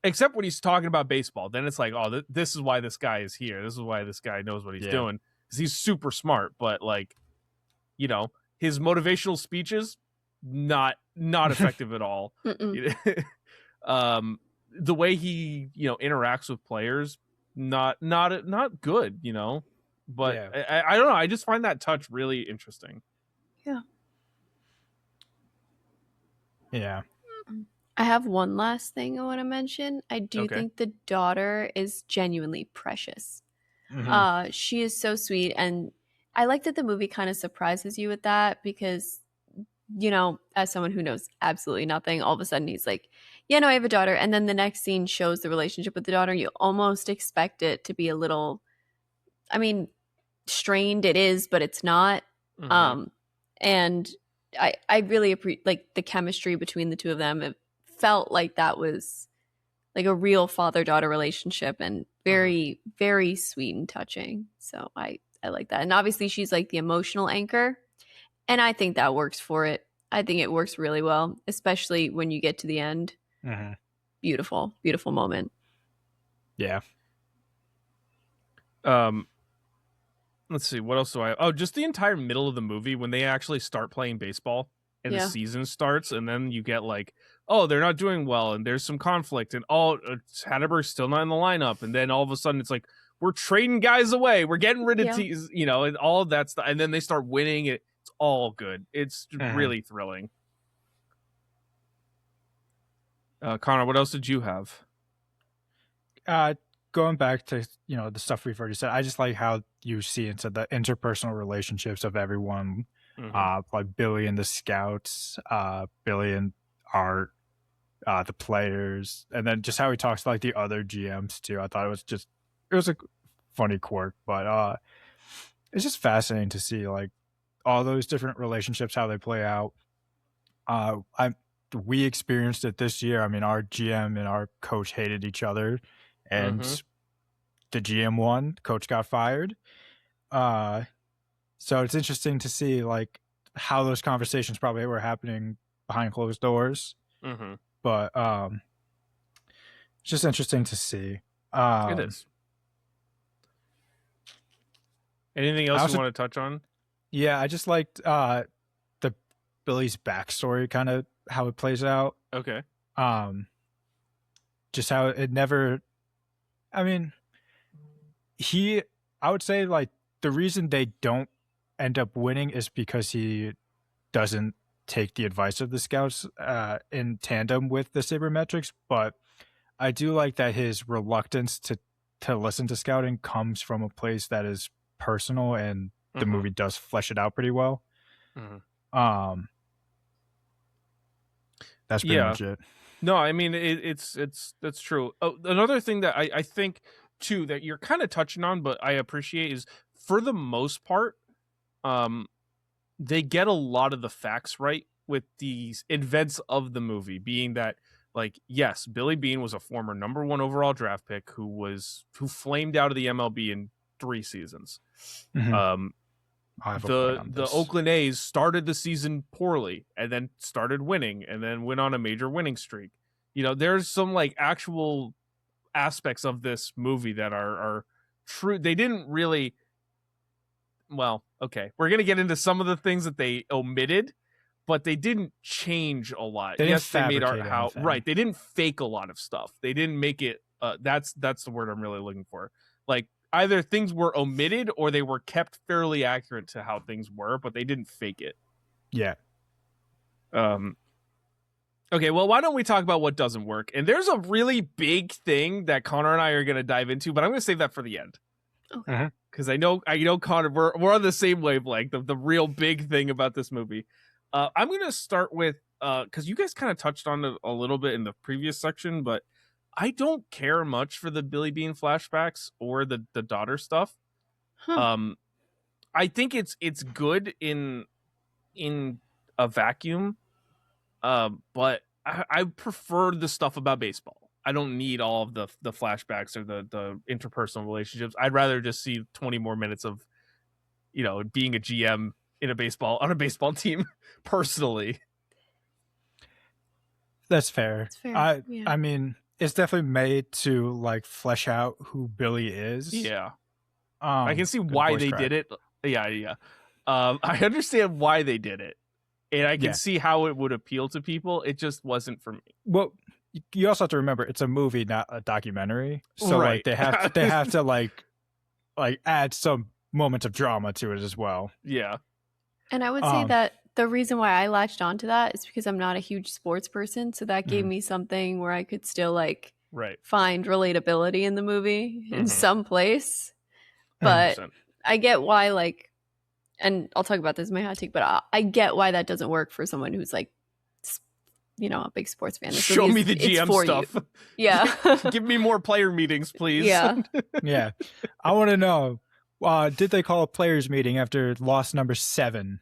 except when he's talking about baseball. Then it's like, oh, this is why this guy is here. This is why this guy knows what he's doing, because he's super smart. But like, you know, his motivational speeches not effective at all. The way he interacts with players not good. But Yeah. I don't know. I just find that touch really interesting. Yeah. I have one last thing I want to mention. I do Okay. think the daughter is genuinely precious. Mhm. She is so sweet, and I like that the movie kind of surprises you with that because, as someone who knows absolutely nothing, all of a sudden he's like, yeah, no, I have a daughter. And then the next scene shows the relationship with the daughter. You almost expect it to be a little, strained. It is, but it's not. Mhm. And I really appreciate like the chemistry between the two of them. It felt like that was like a real father-daughter relationship and very, very sweet and touching. So I like that. And obviously she's like the emotional anchor. And I think that works for it. I think it works really well, especially when you get to the end. Mhm. Beautiful, beautiful moment. Yeah. Let's see, what else do I? Oh, just the entire middle of the movie when they actually start playing baseball and the Yeah. season starts, and then you get like, oh, they're not doing well, and there's some conflict, and Hatterberg's still not in the lineup, and then all of a sudden it's like we're trading guys away, we're getting rid of Yeah. teams, and all of that stuff, and then they start winning. It's all good. It's really thrilling. Connor, what else did you have? Going back to the stuff we've already said, I just like how you see into the interpersonal relationships of everyone, like Billy and the scouts, Billy and Art, the players, and then just how he talks to like the other GMs too. I thought it was a funny quirk, but it's just fascinating to see like all those different relationships, how they play out. We experienced it this year. I mean, our GM and our coach hated each other, and the GM won. Coach got fired. So it's interesting to see like how those conversations probably were happening behind closed doors. But it's just interesting to see. It is. Anything else you want to touch on? Yeah, I just liked the Billy's backstory, kind of how it plays out. Okay. Just how it never. I mean, I would say like the reason they don't end up winning is because he doesn't take the advice of the scouts in tandem with the sabermetrics. But I do like that his reluctance to listen to scouting comes from a place that is personal, and the movie does flesh it out pretty well. Mm-hmm. That's pretty much it. No, I mean it's that's true. Oh, another thing that I think too that you're kind of touching on, but I appreciate is for the most part, they get a lot of the facts right with these events of the movie, being that like yes, Billy Beane was a former number 1 overall draft pick who flamed out of the MLB in 3 seasons. Mhm. I have a point on The this. Oakland A's started the season poorly and then started winning and then went on a major winning streak. You know, there's some like actual aspects of this movie that are true. They didn't really. Well, okay, we're gonna get into some of the things that they omitted, but they didn't change a lot. They didn't Yes, they made fabricate anything. right. They didn't fake a lot of stuff. They didn't make it. That's the word I'm really looking for. Like either things were omitted or they were kept fairly accurate to how things were, but they didn't fake it. Yeah. Okay, well, why don't we talk about what doesn't work? And there's a really big thing that Connor and I are going to dive into, but I'm going to save that for the end. Okay. Because I know Connor, we're on the same wavelength of the real big thing about this movie. I'm going to start with because you guys kind of touched on it a little bit in the previous section, but I don't care much for the Billy Beane flashbacks or the daughter stuff. Huh. I think it's good in a vacuum, but I prefer the stuff about baseball. I don't need all of the flashbacks or the interpersonal relationships. I'd rather just see 20 more minutes of, being a GM on a baseball team personally. That's fair. That's fair. Yeah. I mean, it's definitely made to like flesh out who Billy is. Yeah. I can see why voice they crack. did it. Yeah. I understand why they did it. And I can see how it would appeal to people. It just wasn't for me. Well, you also have to remember it's a movie, not a documentary. So Right. like they have to like add some moments of drama to it as well. Yeah. And I would say that the reason why I latched onto that is because I'm not a huge sports person. So that gave me something where I could still like Right. find relatability in the movie in Mhm. some place. But 100%. I get why, like, and I'll talk about this in my hot take, but I get why that doesn't work for someone who's like, a big sports fan. This Show movie me is- the it's GM for you. stuff. Yeah. Give me more player meetings, please. Yeah. Yeah. I want to know, did they call a players meeting after loss number 7?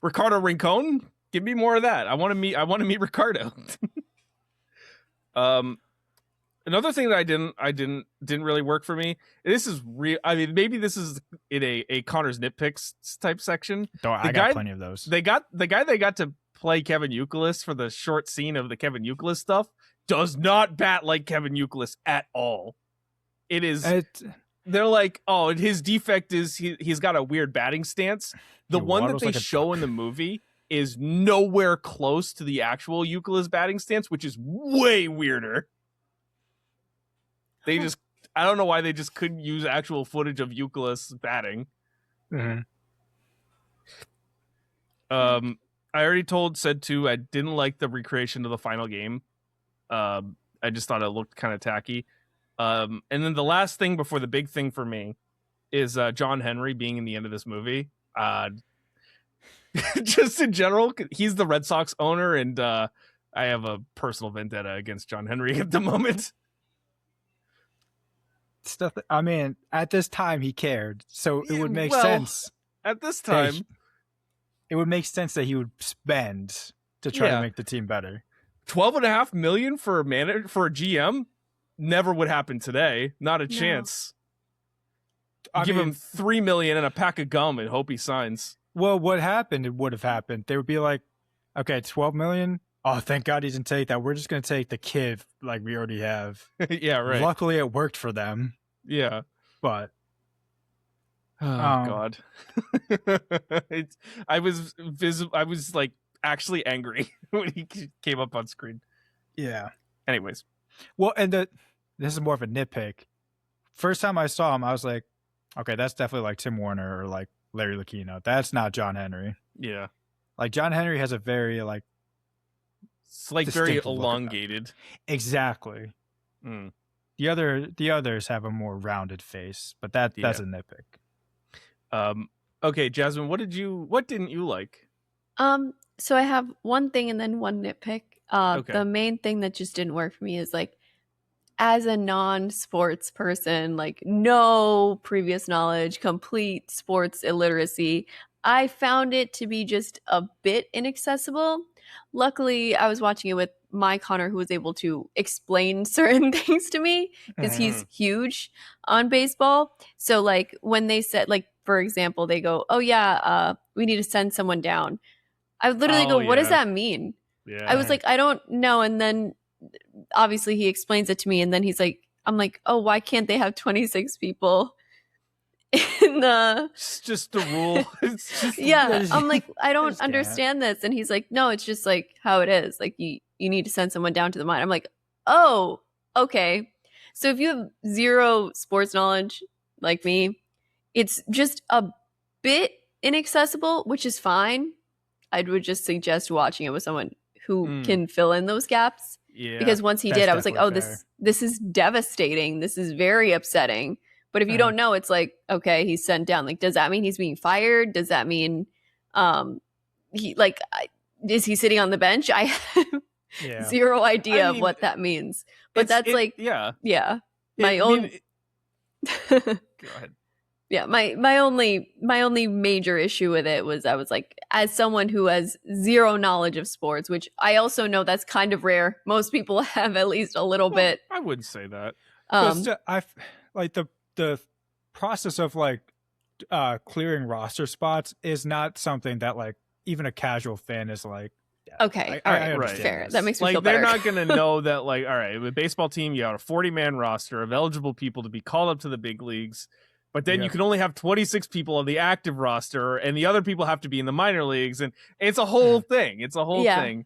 Ricardo Rincon, give me more of that. I want to meet Ricardo. Another thing that didn't really work for me. This is real. I mean, maybe this is in a Connor's nitpicks type section. I got plenty of those. The guy they got to play Kevin Youkilis for the short scene of the Kevin Youkilis stuff does not bat like Kevin Youkilis at all. It is. They're like, oh, his defect is he's got a weird batting stance. The one that waddles they like a show in the movie is nowhere close to the actual Youkilis batting stance, which is way weirder. They just, I don't know why they just couldn't use actual footage of Youkilis batting. Mhm. I already said too, I didn't like the recreation of the final game. I just thought it looked kind of tacky. And then the last thing before the big thing for me is John Henry being in the end of this movie. Just in general, he's the Red Sox owner, and I have a personal vendetta against John Henry at the moment. Stuff. I mean, at this time he cared, so it would make Well, sense. At this time, It would make sense that he would spend to try to make the team better. $12.5 million for a GM never would happen today. Not a chance. Give him $3 million and a pack of gum and hope he signs. Well, what happened? It would have happened. They would be like, okay, $12 million. Oh, thank God he didn't take that. We're just going to take the kid like we already have. Yeah, right. Luckily, it worked for them. Yeah. But God. I was like actually angry when he came up on screen. Yeah. Anyways. Well, and this is more of a nitpick. First time I saw him, I was like, okay, that's definitely like Tim Warner or like Larry Lucchino. That's not John Henry. Yeah. Like John Henry has a very like it's like very distinctive look about him. elongated. Exactly. Mm. The others have a more rounded face, but that's a nitpick. Okay, Jasmine, what didn't you like? So I have one thing and then one nitpick. Okay. The main thing that just didn't work for me is like, as a non-sports person, like no previous knowledge, complete sports illiteracy, I found it to be just a bit inaccessible. Luckily, I was watching it with my Connor, who was able to explain certain things to me because he's huge on baseball. So like when they said, like, for example, they go, oh yeah, we need to send someone down. I would literally go, what does that mean? Yeah. I was like, I don't know. And then obviously he explains it to me, and then he's like, I'm like, oh, why can't they have 26 people in the It's just the rule. It's just yeah, I'm like, I don't Just understand this. And he's like, no, it's just like how it is. Like you need to send someone down to the mine. I'm like, oh, okay. So if you have zero sports knowledge like me, it's just a bit inaccessible, which is fine. I would just suggest watching it with someone who can fill in those gaps. Yeah. Because once he That's did, I was like, oh, definitely this is devastating. This is very upsetting. But if you don't know, it's like, okay, he's sent down. Like, does that mean he's being fired? Does that mean is he sitting on the bench? I have zero idea of what that means. But that's yeah. My own Go ahead. Yeah, my only major issue with it was I was like, as someone who has zero knowledge of sports, which I also know that's kind of rare. Most people have at least a little bit. I wouldn't say that. I like the process of like clearing roster spots is not something that like even a casual fan is like. Okay, I all right, understand fair. this. That makes me Like feel they're better. not going to know that. Like, all right, with a baseball team, you got a 40-man roster of eligible people to be called up to the big leagues. But then you can only have 26 people on the active roster, and the other people have to be in the minor leagues, and it's a whole thing. It's a whole thing.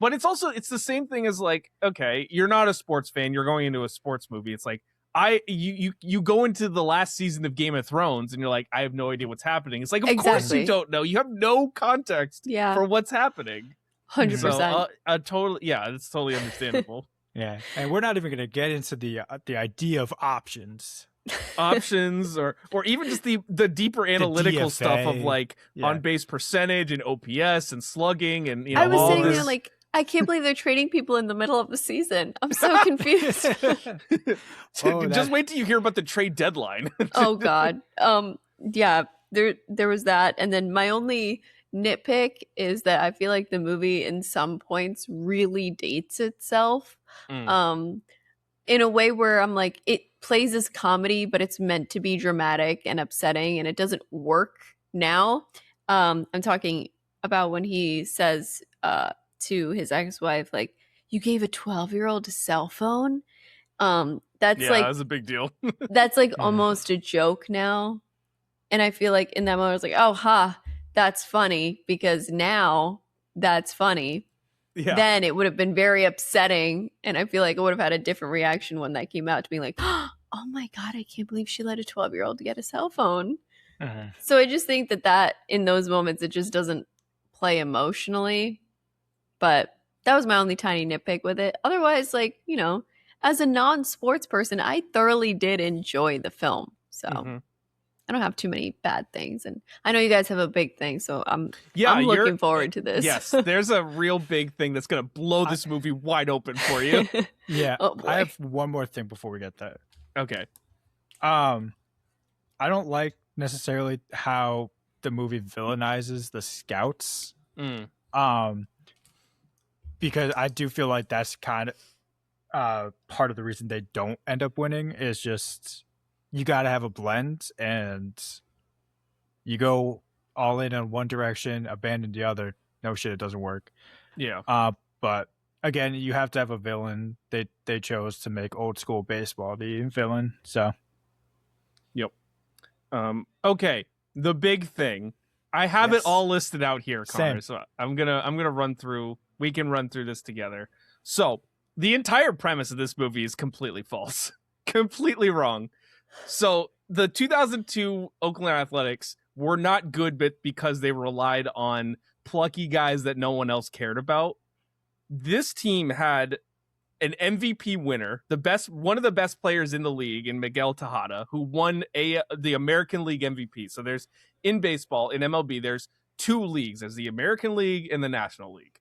But it's the same thing as like, okay, you're not a sports fan, you're going into a sports movie. It's like you go into the last season of Game of Thrones, and you're like, I have no idea what's happening. It's like, of course you don't know. You have no context for what's happening. 100%. So, it's totally understandable. Yeah, and we're not even going to get into the idea of options. Or even just the deeper analytical stuff of like on base percentage and OPS and slugging and I was all sitting this. there like, I can't believe they're trading people in the middle of the season. I'm so confused. Just wait till you hear about the trade deadline. Oh God. Yeah, there was that, and then my only nitpick is that I feel like the movie in some points really dates itself. In a way where I'm like, it plays as comedy, but it's meant to be dramatic and upsetting, and it doesn't work now. I'm talking about when he says to his ex-wife, like, you gave a 12-year-old a cell phone? That's a big deal. That's like almost a joke now. And I feel like in that moment I was like, oh ha, that's funny, because now that's funny. Yeah. Then it would have been very upsetting, and I feel like I would have had a different reaction when that came out, to be like, oh my God, I can't believe she let a 12-year-old get a cell phone. So I just think that in those moments, it just doesn't play emotionally. But that was my only tiny nitpick with it. Otherwise, like, as a non-sports person, I thoroughly did enjoy the film. So I don't have too many bad things, and I know you guys have a big thing, so I'm looking forward to this. Yes, there's a real big thing that's going to blow this movie wide open for you. Yeah, I have one more thing before we get that. Okay. I don't like necessarily how the movie villainizes the scouts. Because I do feel like that's kind of part of the reason they don't end up winning is just you got to have a blend, and you go all in on one direction, abandon the other. No shit, it doesn't work. Yeah. But again, you have to have a villain. They chose to make old school baseball the villain. So. Yep. Okay. The big thing. I have it all listed out here, Connor. So I'm gonna run through. We can run through this together. So the entire premise of this movie is completely false, completely wrong. So the 2002 Oakland Athletics were not good because they relied on plucky guys that no one else cared about. This team had an MVP winner, one of the best players in the league, in Miguel Tejada, who won the American League MVP. So there's in baseball, in MLB, there's two leagues. There's the American League and the National League.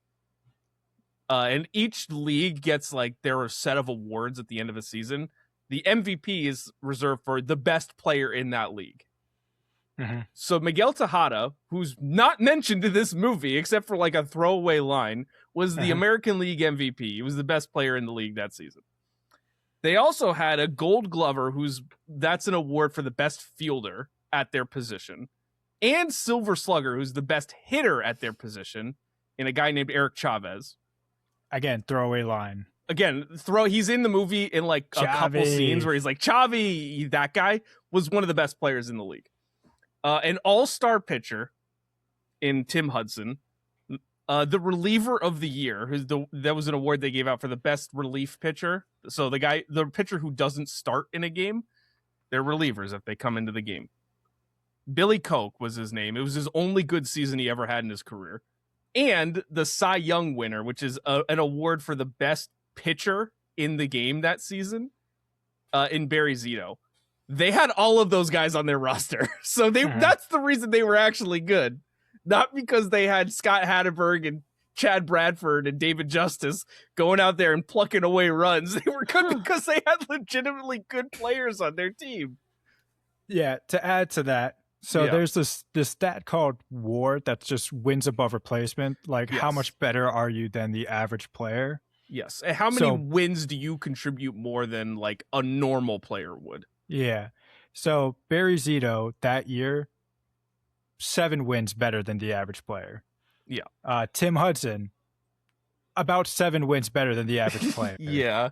And each league gets like their set of awards at the end of a season. The MVP is reserved for the best player in that league. Mm-hmm. So Miguel Tejada, who's not mentioned in this movie except for like a throwaway line, was the American League MVP. He was the best player in the league that season. They also had a Gold Glover, that's an award for the best fielder at their position, and Silver Slugger, who's the best hitter at their position, in a guy named Eric Chavez. Again, throwaway line. Again, he's in the movie in like a couple scenes where he's like, Chavi, that guy was one of the best players in the league. An all-star pitcher in Tim Hudson. The reliever of the year, that was an award they gave out for the best relief pitcher. So the pitcher who doesn't start in a game, they're relievers if they come into the game. Billy Koch was his name. It was his only good season he ever had in his career. And the Cy Young winner, which is an award for the best pitcher in the game that season, in Barry Zito. They had all of those guys on their roster. So that's the reason they were actually good. Not because they had Scott Hatteberg and Chad Bradford and David Justice going out there and plucking away runs. They were good because they had legitimately good players on their team. Yeah, to add to that, there's this stat called WAR that's just wins above replacement. Like, how much better are you than the average player? Yes. And how many wins do you contribute more than like a normal player would? Yeah. So Barry Zito that year, 7 wins better than the average player. Yeah. Tim Hudson, about 7 wins better than the average player. Yeah.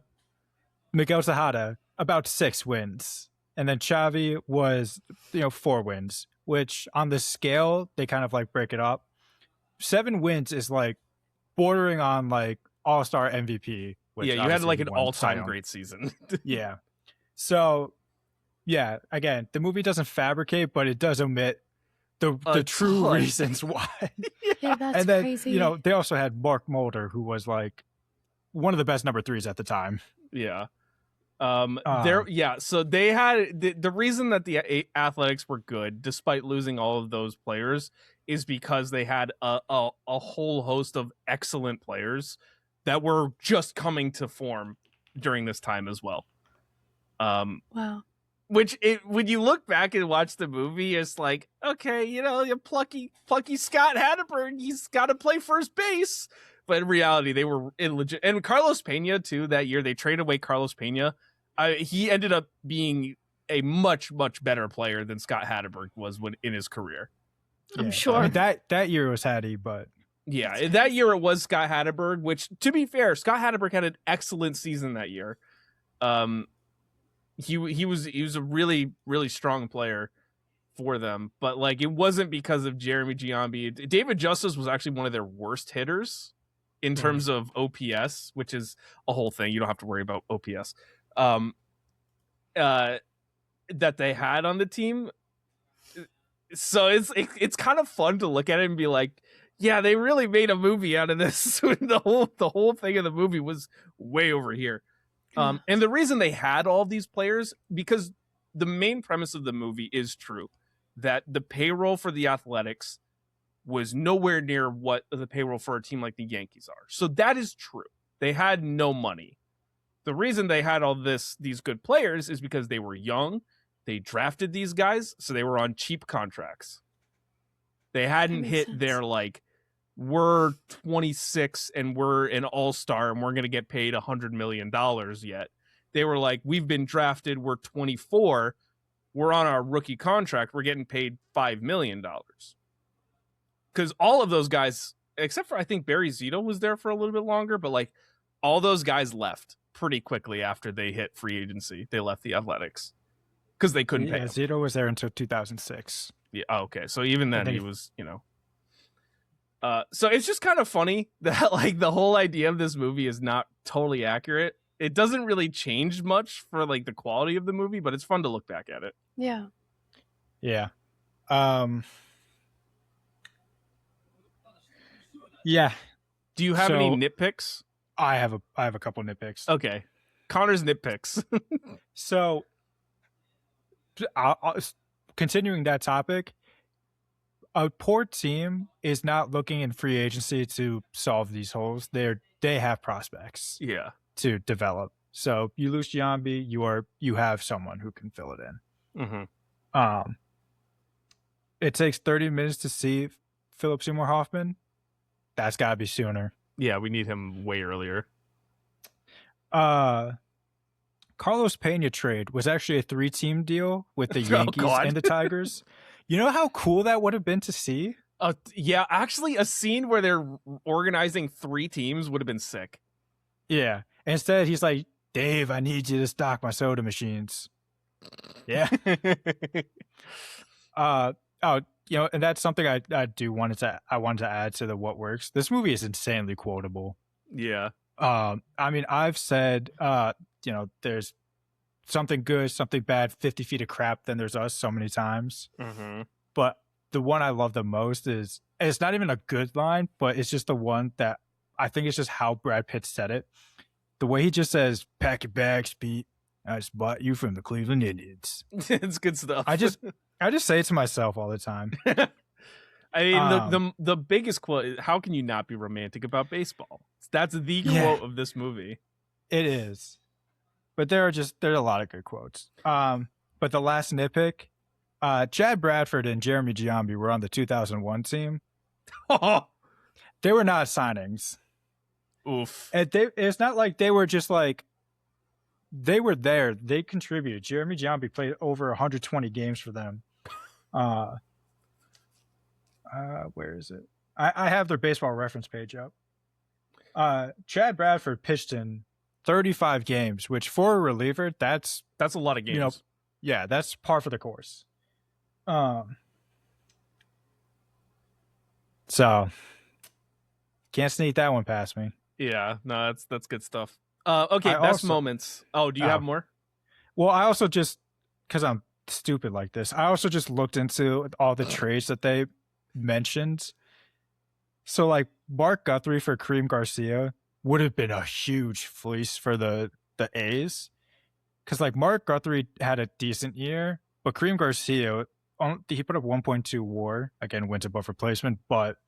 Miguel Tejada, about 6 wins. And then Chavi was, 4 wins, which on the scale, they kind of like break it up. 7 wins is like bordering on like all-star MVP. Which you had like an all-time great season. Yeah. So, yeah, again, the movie doesn't fabricate, but it does omit the true reasons why. Yeah, that's and then, crazy. They also had Mark Mulder, who was like one of the best number 3s at the time. Yeah. So they had the reason that the Athletics were good despite losing all of those players is because they had a whole host of excellent players that were just coming to form during this time as well. Wow. Which when you look back and watch the movie, it's like, okay, you plucky Scott Hatteberg, he's got to play first base. But in reality, they were legit. And Carlos Pena, too, that year, they traded away Carlos Pena. He ended up being a much, much better player than Scott Hatteberg was in his career. I'm sure. I mean, that year was Hattie, but... Yeah, that year it was Scott Hatteberg, which, to be fair, Scott Hatteberg had an excellent season that year. He was a really, really strong player for them, but like it wasn't because of Jeremy Giambi. David Justice was actually one of their worst hitters in terms of OPS, which is a whole thing. You don't have to worry about OPS. That they had on the team. So it's kind of fun to look at it and be like, yeah, they really made a movie out of this. the whole thing of the movie was way over here. And the reason they had all of these players, because the main premise of the movie is true, that the payroll for the Athletics was nowhere near what the payroll for a team like the Yankees are. So that is true. They had no money. The reason they had all these good players is because they were young. They drafted these guys, so they were on cheap contracts. They hadn't hit their like, we're 26 and we're an all-star and we're going to get paid $100 million yet. They were like, we've been drafted. We're 24. We're on our rookie contract. We're getting paid $5 million. Because all of those guys, except for I think Barry Zito was there for a little bit longer, but like all those guys left pretty quickly after they hit free agency. They left the Athletics because they couldn't pay him. Zito was there until 2006. Yeah. Okay. So even then he was, so it's just kind of funny that like the whole idea of this movie is not totally accurate. It doesn't really change much for like the quality of the movie, but it's fun to look back at it. Yeah. Yeah. Yeah. Do you have any nitpicks? I have a couple nitpicks. Okay. Connor's nitpicks. So, continuing that topic, a poor team is not looking in free agency to solve these holes. They have prospects Yeah. to develop. So you lose Giambi, you have someone who can fill it in. Mm-hmm. It takes 30 minutes to see Philip Seymour Hoffman. That's got to be sooner. Yeah, we need him way earlier. Carlos Pena trade was actually a 3-team deal with the Yankees and the Tigers. You know how cool that would have been to see? Yeah, actually, a scene where they're organizing 3 teams would have been sick. Yeah. Instead, he's like, Dave, I need you to stock my soda machines. Yeah. And that's something I wanted to add to the what works. This movie is insanely quotable. Yeah. I mean, I've said, there's something good, something bad, 50 feet of crap, then there's us so many times. Mm-hmm. But the one I love the most is, it's not even a good line, but it's just the one that I think it's just how Brad Pitt said it. The way he just says, pack your bags, Pete. I just bought you from the Cleveland Indians. It's good stuff. I just say it to myself all the time. I mean, the biggest quote is, how can you not be romantic about baseball? That's the quote of this movie. It is. But there's a lot of good quotes. But the last nitpick, Chad Bradford and Jeremy Giambi were on the 2001 team. They were not signings. Oof. And it's not like they were just like, they were there. They contributed. Jeremy Giambi played over 120 games for them. Where is it? I have their baseball reference page up. Chad Bradford pitched in 35 games, which for a reliever, that's a lot of games. That's par for the course. So can't sneak that one past me. Yeah, no, that's good stuff. Okay, best moments. Oh, do you have more? Well, I also just, because I'm stupid like this, I also just looked into all the trades that they mentioned. So, like, Mark Guthrie for Kareem Garcia would have been a huge fleece for the A's. Because, like, Mark Guthrie had a decent year, but Kareem Garcia, he put up 1.2 WAR. Again, wins above replacement, but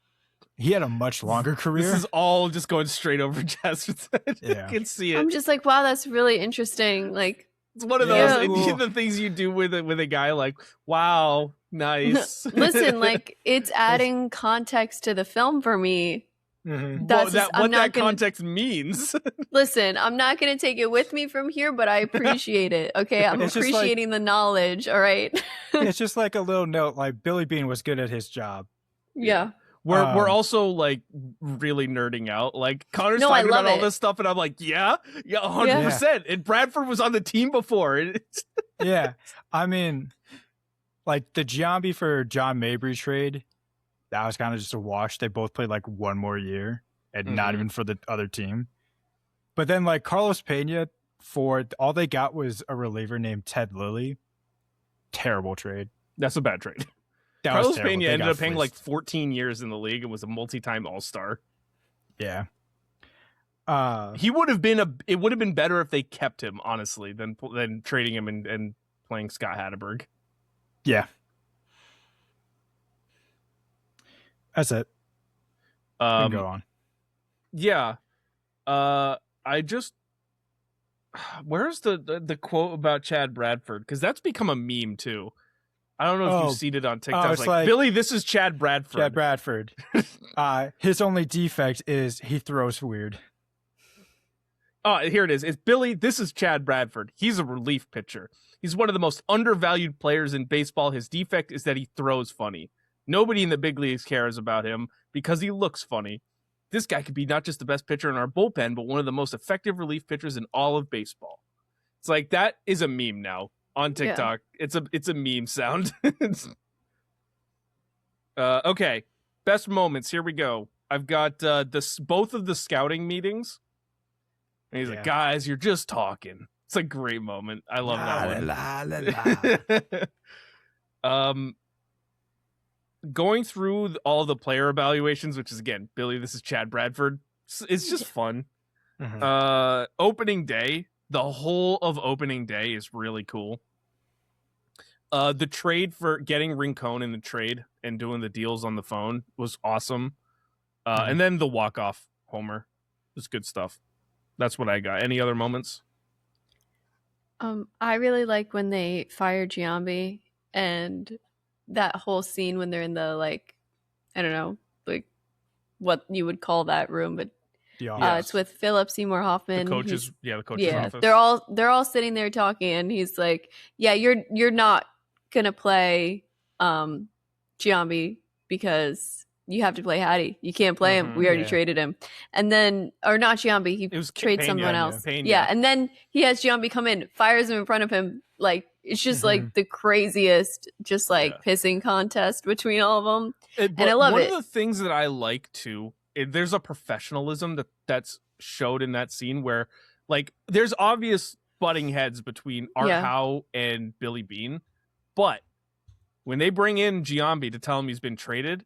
he had a much longer career. This is all just going straight over Jasmine's head. Yeah. I can see it. I'm just like, wow, that's really interesting. Like, it's one of those the things you do with a guy. Like, wow, nice. Listen, like, it's adding context to the film for me. Mm-hmm. That context means. Listen, I'm not going to take it with me from here, but I appreciate it. Okay, I'm appreciating the knowledge. All right. It's just like a little note. Like, Billy Beane was good at his job. Yeah. We're also like really nerding out. Like Connor's talking about all this stuff, and I'm like, yeah, 100%. And Bradford was on the team before. Yeah, I mean, like the Giambi for John Mabry trade, that was kind of just a wash. They both played like one more year, and not even for the other team. But then like Carlos Pena, for all they got was a reliever named Ted Lilly. Terrible trade. That's a bad trade. Carlos Pena ended up paying like 14 years in the league and was a multi-time All-Star. Yeah. He would have been it would have been better if they kept him, honestly, than trading him and playing Scott Hatteberg. Yeah. That's it. We can go on. Yeah. I just where's the quote about Chad Bradford? Because that's become a meme too. I don't know if you've seen it on TikTok. It's like, Billy, this is Chad Bradford. Chad Bradford. His only defect is he throws weird. Oh, here it is. It's Billy, this is Chad Bradford. He's a relief pitcher. He's one of the most undervalued players in baseball. His defect is that he throws funny. Nobody in the big leagues cares about him because he looks funny. This guy could be not just the best pitcher in our bullpen, but one of the most effective relief pitchers in all of baseball. It's like, that is a meme now. On TikTok, it's a meme sound. Okay, best moments. Here we go. I've got both of the scouting meetings. And he's like, "Guys, you're just talking." It's a great moment. I love that one. Going through all the player evaluations, which is again, Billy, this is Chad Bradford. It's just fun. Mm-hmm. Opening day. The whole of opening day is really cool. The trade for getting Rincon in the trade and doing the deals on the phone was awesome. And then the walk-off homer was good stuff. That's what I got. Any other moments? I really like when they fire Giambi and that whole scene when they're in the, like, I don't know, like what you would call that room, but it's with Philip Seymour Hoffman. The coach's office. They're all sitting there talking, and he's like, "Yeah, you're not gonna play Giambi because you have to play Hattie. You can't play him. We already traded him." And then, or not Giambi, he trades someone else. Pena. And then he has Giambi come in, fires him in front of him. Like, it's just like the craziest, just like pissing contest between all of them. And I love it. One of the things that I like too, there's a professionalism that's showed in that scene where, like, there's obvious butting heads between Art Howe and Billy Beane, but when they bring in Giambi to tell him he's been traded,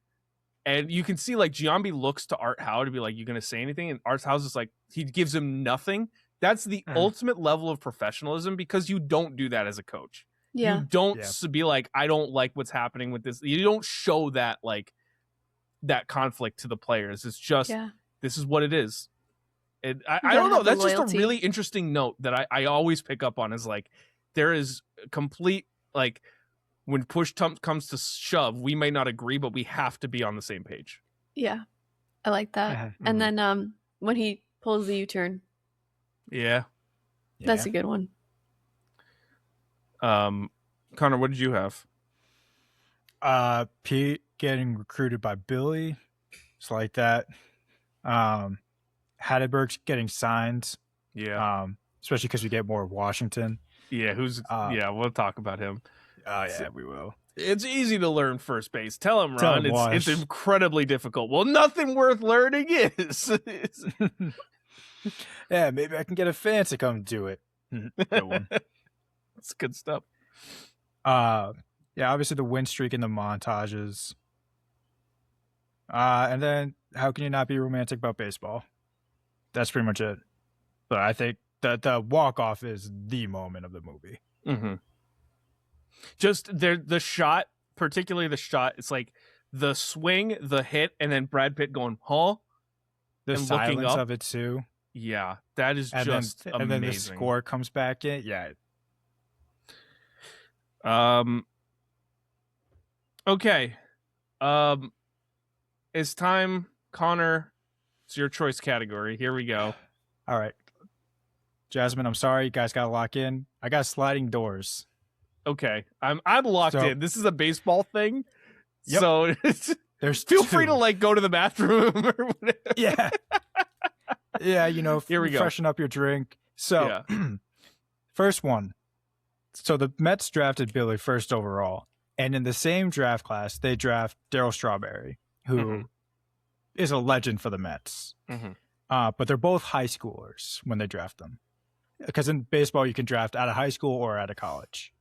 and you can see, like, Giambi looks to Art Howe to be like, "You gonna say anything?" And Art Howe's just like, he gives him nothing. That's the ultimate level of professionalism, because you don't do that as a coach. Yeah. You don't be like, "I don't like what's happening with this." You don't show that, like, that conflict to the players. It's just, this is what it is. And I don't know. That's just a really interesting note that I always pick up on, is like, there is complete, like, when push comes to shove, we may not agree, but we have to be on the same page. Yeah. I like that. And then when he pulls the U-turn. Yeah. That's a good one. Connor, what did you have? Pete getting recruited by Billy. It's like that. Hatteberg's getting signed. Yeah. Especially because we get more of Washington. Yeah, we'll talk about him. Yeah, we will. It's easy to learn first base. Tell him, Ron. It's incredibly difficult. Well, nothing worth learning is. Yeah, maybe I can get a fan to come do it. Good one. That's good stuff. Yeah, obviously the win streak in the montages. And then how can you not be romantic about baseball? That's pretty much it. But I think that the walk-off is the moment of the movie. Mm-hmm. Just the shot, particularly the shot, it's like the swing, the hit, and then Brad Pitt going, "Huh?" The and silence looking up. of it too. Yeah, that is just amazing. And then the score comes back in. Yeah. Okay. It's time, Connor. It's your choice category. Here we go. All right. Jasmine, I'm sorry. You guys got to lock in. I got sliding doors. Okay. I'm locked in. This is a baseball thing. Yep. So feel free to, like, go to the bathroom or whatever. Yeah. Yeah, here we go. Freshen up your drink. So, first one. So the Mets drafted Billy first overall. And in the same draft class, they draft Darryl Strawberry, who is a legend for the Mets. But they're both high schoolers when they draft them. Because in baseball, you can draft out of high school or out of college.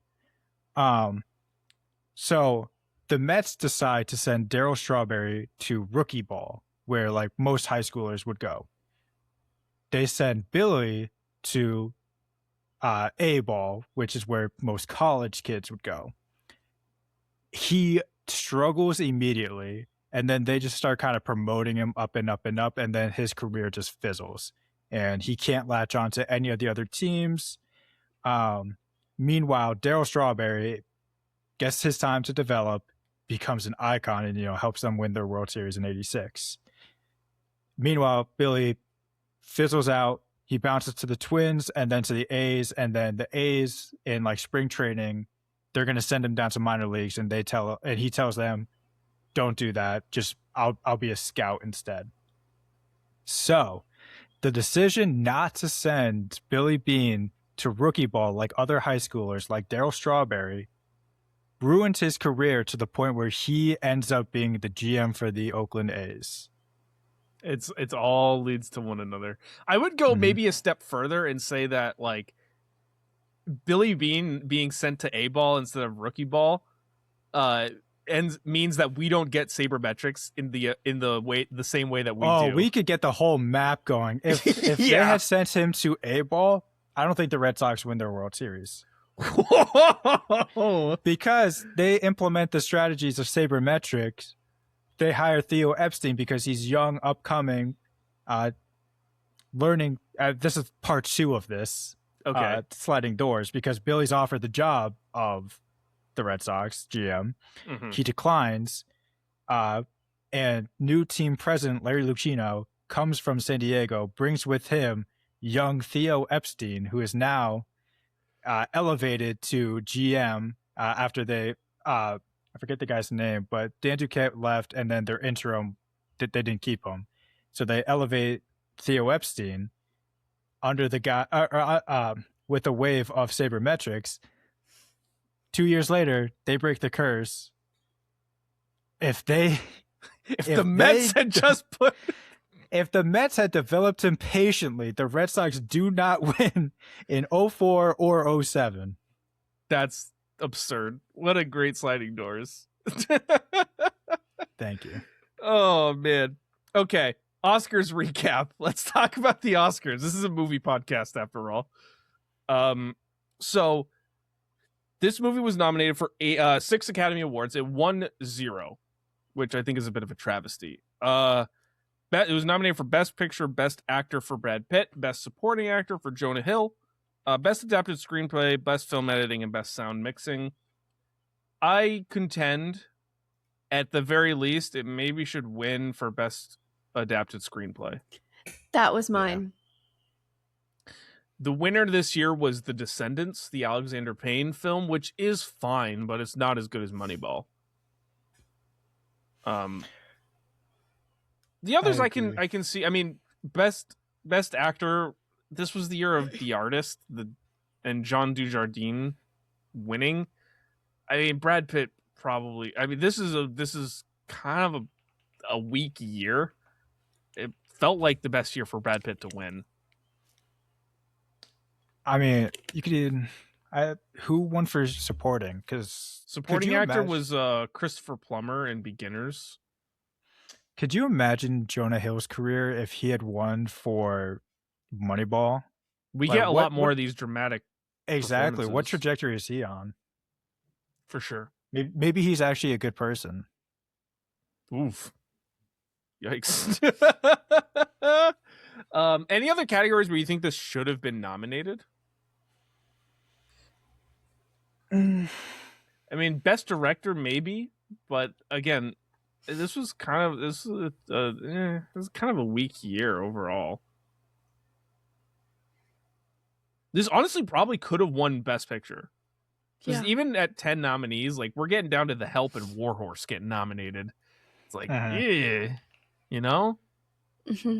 So the Mets decide to send Darryl Strawberry to rookie ball, where, like, most high schoolers would go. They send Billy to A ball, which is where most college kids would go. He struggles immediately, and then they just start kind of promoting him up and up and up, and then his career just fizzles. And he can't latch on to any of the other teams. Meanwhile, Darryl Strawberry gets his time to develop, becomes an icon, and helps them win their World Series in '86. Meanwhile, Billy fizzles out. He bounces to the Twins and then to the A's, and then the A's in, like, spring training, they're going to send him down to minor leagues, and he tells them, "Don't do that. Just I'll be a scout instead." So the decision not to send Billy Beane to rookie ball like other high schoolers, like Darryl Strawberry, ruined his career to the point where he ends up being the GM for the Oakland A's. It's all leads to one another. I would go maybe a step further and say that, like, Billy Beane being sent to A ball instead of rookie ball means that we don't get sabermetrics in the same way that we do. Oh, we could get the whole map going. If they had sent him to A ball, I don't think the Red Sox win their World Series. Because they implement the strategies of sabermetrics, they hire Theo Epstein because he's young, upcoming, learning. This is part 2 of this. Okay. Sliding doors, because Billy's offered the job of the Red Sox GM. Mm-hmm. He declines, and new team president Larry Lucchino comes from San Diego, brings with him young Theo Epstein, who is now elevated to GM after they I forget the guy's name, but Dan Duquette left, and then their interim they didn't keep him, so they elevate Theo Epstein under the guy with a wave of sabermetrics. 2 years later, they break the curse. If the Mets had just put if the Mets had developed him patiently, the Red Sox do not win in 04 or 07. That's absurd. What a great sliding doors. Thank you. Oh man. Okay. Oscars recap. Let's talk about the Oscars. This is a movie podcast after all. So this movie was nominated for 6 Academy Awards. It won 0, which I think is a bit of a travesty. It was nominated for Best Picture, Best Actor for Brad Pitt, Best Supporting Actor for Jonah Hill, Best Adapted Screenplay, Best Film Editing, and Best Sound Mixing. I contend, at the very least, it maybe should win for Best Adapted Screenplay. That was mine. Yeah. The winner this year was The Descendants, the Alexander Payne film, which is fine, but it's not as good as Moneyball. The others I can see. I mean, best actor. This was the year of The Artist, and Jean Dujardin winning. I mean, Brad Pitt probably. I mean, this is kind of a weak year. It felt like the best year for Brad Pitt to win. I mean, you could even. Who won for supporting? Because supporting actor was Christopher Plummer in Beginners. Could you imagine Jonah Hill's career if he had won for Moneyball? We get a lot more of these dramatic. Exactly. What trajectory is he on? For sure. Maybe he's actually a good person. Oof. Yikes. Any other categories where you think this should have been nominated? I mean, Best Director maybe, but again, this was kind of a weak year overall. This honestly probably could have won Best Picture. Because even at 10 nominees, like, we're getting down to The Help and War Horse getting nominated. It's like, yeah, you know? Mm-hmm.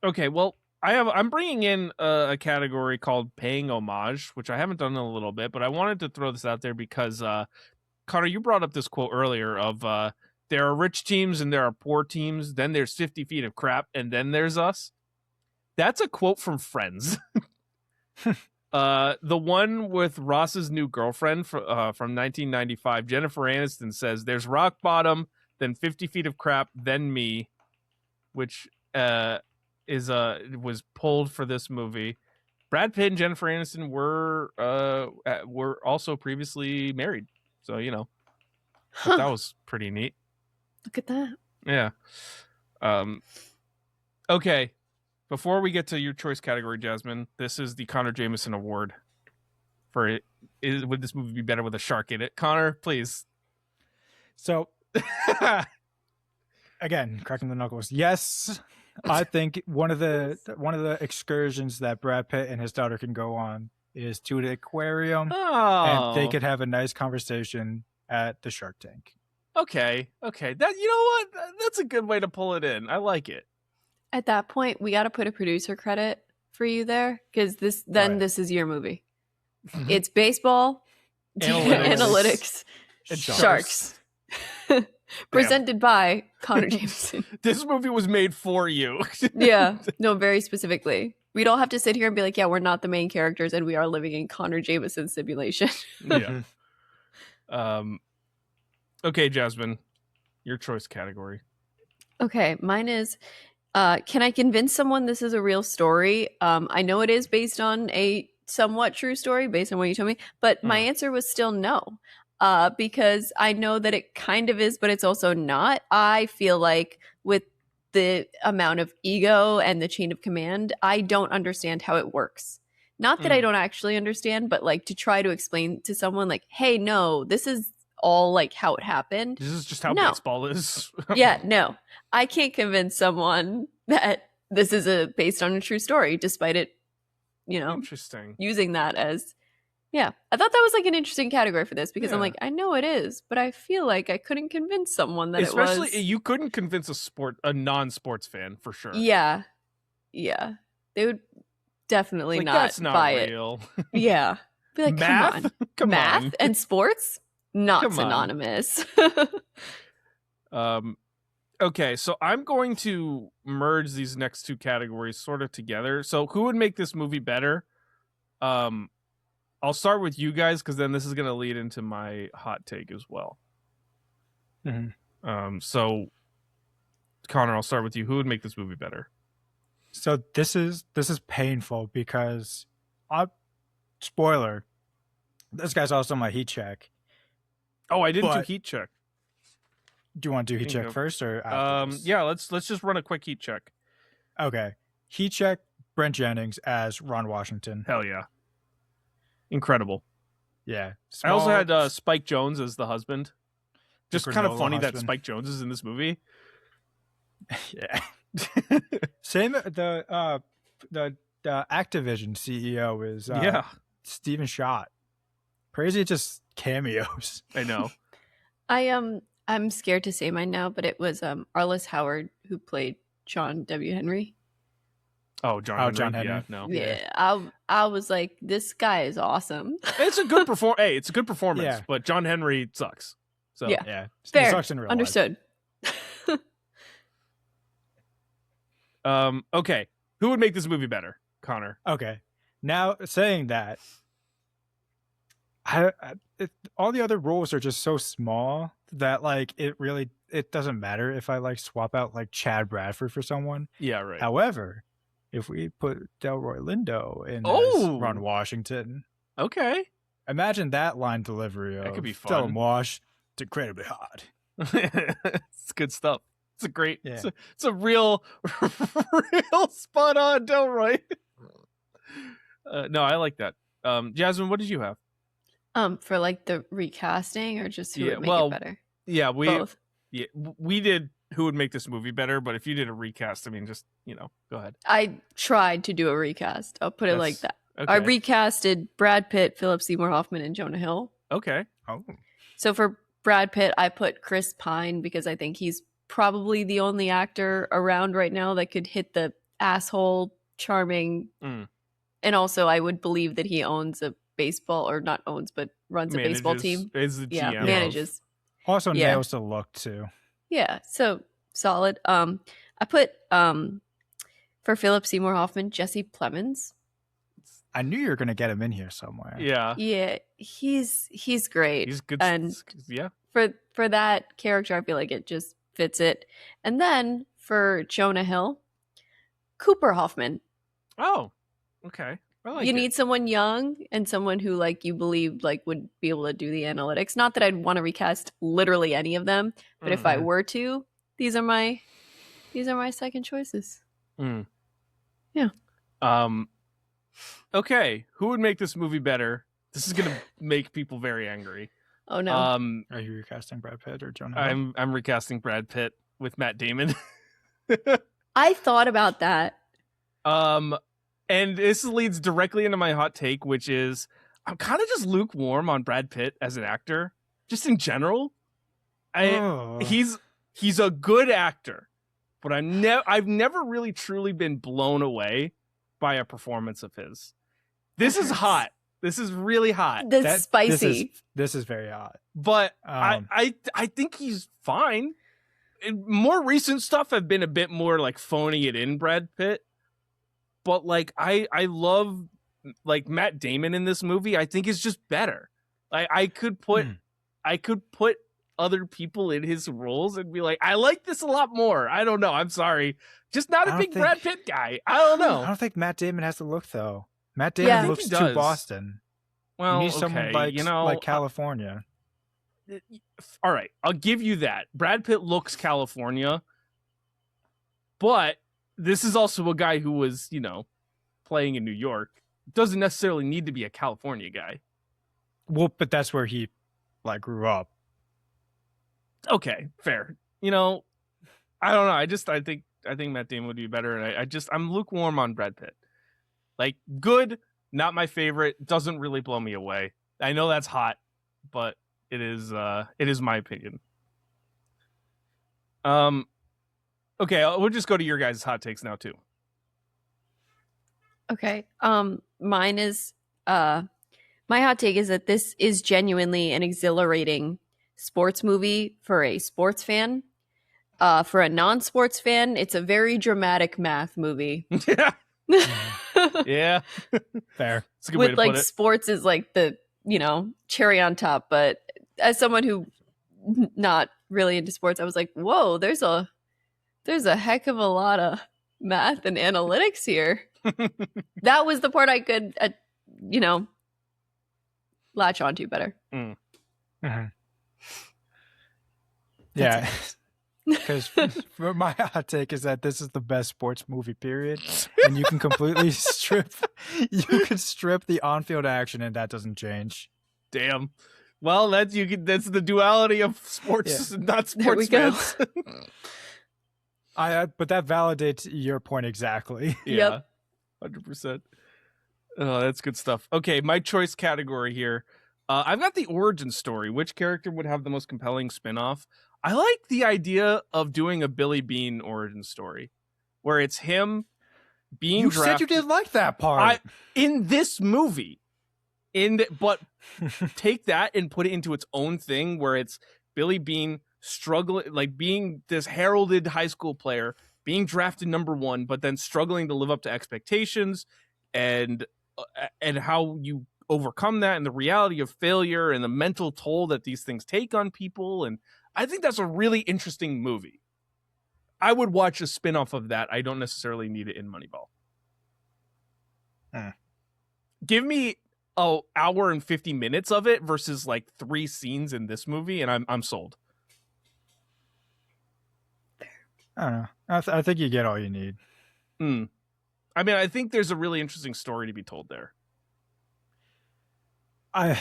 Okay, well, I'm bringing in a category called Paying Homage, which I haven't done in a little bit, but I wanted to throw this out there because, Connor, you brought up this quote earlier of, there are rich teams and there are poor teams, then there's 50 feet of crap, and then there's us. That's a quote from Friends. The one with Ross's new girlfriend from 1995, Jennifer Aniston says, "There's rock bottom, then 50 feet of crap, then me," which was pulled for this movie. Brad Pitt and Jennifer Aniston were also previously married, so you know that was pretty neat. Look at that. Yeah. Okay. Before we get to your choice category, Jasmine, this is the Connor Jameson Award for it. Would this movie be better with a shark in it? Connor, please. So, again, cracking the knuckles. Yes, I think one of the excursions that Brad Pitt and his daughter can go on is to the aquarium, and they could have a nice conversation at the Shark Tank. Okay. That, you know what? That's a good way to pull it in. I like it. At that point, we got to put a producer credit for you there, because this is your movie. It's baseball, analytics, and sharks. Presented by Connor Jameson. This movie was made for you. Yeah, no, very specifically. We don't have to sit here and be like, yeah, we're not the main characters and we are living in Connor Jameson's simulation. Yeah. Okay, Jasmine, your choice category. Okay, mine is Can I convince someone this is a real story? I know it is based on a somewhat true story based on what you told me, but my answer was still no. Because I know that it kind of is, but it's also not. I feel like with the amount of ego and the chain of command, I don't understand how it works. Not that I don't actually understand, but like to try to explain to someone like, hey, no, this is all like how it happened. This is just how baseball is. Yeah, no. I can't convince someone that this is based on a true story, despite it, Interesting. using that as, yeah. I thought that was like an interesting category for this because I'm like, I know it is, but I feel like I couldn't convince someone that it was. Especially, you couldn't convince a non-sports fan for sure. Yeah. Yeah. They would definitely Like, not that's not buy real. it. Yeah. Be like, Math? come on. Come Math on. and sports? Not Come on. synonymous. Okay, so I'm going to merge these next two categories sort of together. So who would make this movie better? I'll start with you guys because then this is going to lead into my hot take as well. So Connor, I'll start with you. Who would make this movie better? So this is painful because, spoiler, this guy's also my heat check. Oh, I didn't do heat check. Do you want to do heat check first or after this? Yeah, let's just run a quick heat check. Okay. Heat check Brent Jennings as Ron Washington. Hell yeah. Incredible. Yeah. I also had Spike Jonze as the husband. Just kind of granola funny that husband. Spike Jonze is in this movie. Yeah. Same the Activision CEO is Steven Schott. Crazy just cameos. I know. I'm scared to say mine now, but it was Arliss Howard who played John W. Henry. Oh, John Henry. Henry. Yeah, no. Yeah, I was like, this guy is awesome. It's a good Hey, it's a good performance, Yeah. but John Henry sucks. So Yeah. He Fair. sucks in real life. Understood. Okay. Who would make this movie better? Connor. Okay. Now, saying that, all the other roles are just so small that like it doesn't matter if I like swap out like Chad Bradford for someone. Yeah, right. However, if we put Delroy Lindo in Oh! as Ron Washington, Okay. imagine that line delivery of That could be Tell fun. him Wash, it's incredibly hard. It's good stuff. It's a great Yeah. it's a real spot on Delroy. No, I like that. Jasmine, what did you have? For like the recasting or just who Yeah, would make well, it better? Yeah, Both. we did who would make this movie better, but if you did a recast, I mean, just go ahead. I tried to do a recast. I'll put it like that. I Okay. recasted Brad Pitt, Philip Seymour Hoffman, and Jonah Hill. Okay. Oh, So for Brad Pitt, I put Chris Pine because I think he's probably the only actor around right now that could hit the asshole charming. Mm. And also, I would believe that he owns a baseball, or not owns, but runs a baseball Manages- team. Is the Yeah, GM of- manages. also Yeah. nails the look too. Yeah, so solid. I put for Philip Seymour Hoffman, Jesse Plemons. I knew you were gonna get him in here somewhere. Yeah. Yeah, he's great. He's good. And Yeah. for that character, I feel like it just fits it. And then for Jonah Hill, Cooper Hoffman. Oh. Okay. I like You it. need someone young and someone who like you believe like would be able to do the analytics. Not that I'd want to recast literally any of them, but if I Mhm. were to, these are my second choices. Mm. Yeah. Okay. Who would make this movie better? This is gonna make people very angry. Oh no. Are you recasting Brad Pitt or Jonah Hill? I'm recasting Brad Pitt with Matt Damon. I thought about that. And this leads directly into my hot take, which is I'm kind of just lukewarm on Brad Pitt as an actor, just in general. Oh. He's a good actor, but I've never really truly been blown away by a performance of his. This is hot. This is really hot. That's spicy. This is very hot. But I think he's fine. More recent stuff have been a bit more like phoning it in Brad Pitt. But like I love like Matt Damon in this movie. I think is just better. I could put other people in his roles and be like, I like this a lot more. I don't know. I'm sorry. Just not a big Brad Pitt guy. I don't know. I don't think Matt Damon has to look, though. Matt Yeah. I Damon think looks he too does. Boston. Well, You need someone like California. All right, I'll give you that. Brad Pitt looks California, but this is also a guy who was, playing in New York. Doesn't necessarily need to be a California guy. Well, but that's where he grew up. Okay, fair. I don't know. I think Matt Damon would be better, and I'm lukewarm on Brad Pitt. Like, good, not my favorite. Doesn't really blow me away. I know that's hot, but it is my opinion. Okay, we'll just go to your guys' hot takes now too. Okay. Mine is my hot take is that this is genuinely an exhilarating sports movie for a sports fan. For a non-sports fan, it's a very dramatic math movie. Yeah. Fair. It's a good way With to put it. sports is like the, cherry on top, but as someone who not really into sports, I was like, "Whoa, there's a heck of a lot of math and analytics here." That was the part I could, latch onto better. Mm-hmm. Yeah, because my hot take is that this is the best sports movie, period. And you can completely strip the on-field action, and that doesn't change. Damn. Well, that's the duality of sports, not sports fans. But that validates your point exactly. Yeah. 100%. Oh, that's good stuff. Okay, my choice category here. I've got the origin story. Which character would have the most compelling spinoff? I like the idea of doing a Billy Bean origin story, where it's him being drafted. Said you didn't like that part. In this movie. But take that and put it into its own thing, where it's Billy Bean struggling, like being this heralded high school player, being drafted number 1, but then struggling to live up to expectations, and how you overcome that, and the reality of failure, and the mental toll that these things take on people. And I think that's a really interesting movie. I would watch a spinoff of that. I don't necessarily need it in Moneyball. Give me an hour and 50 minutes of it versus 3 scenes in this movie, and I'm sold. I don't know. I think you get all you need. I mean, I think there's a really interesting story to be told there. I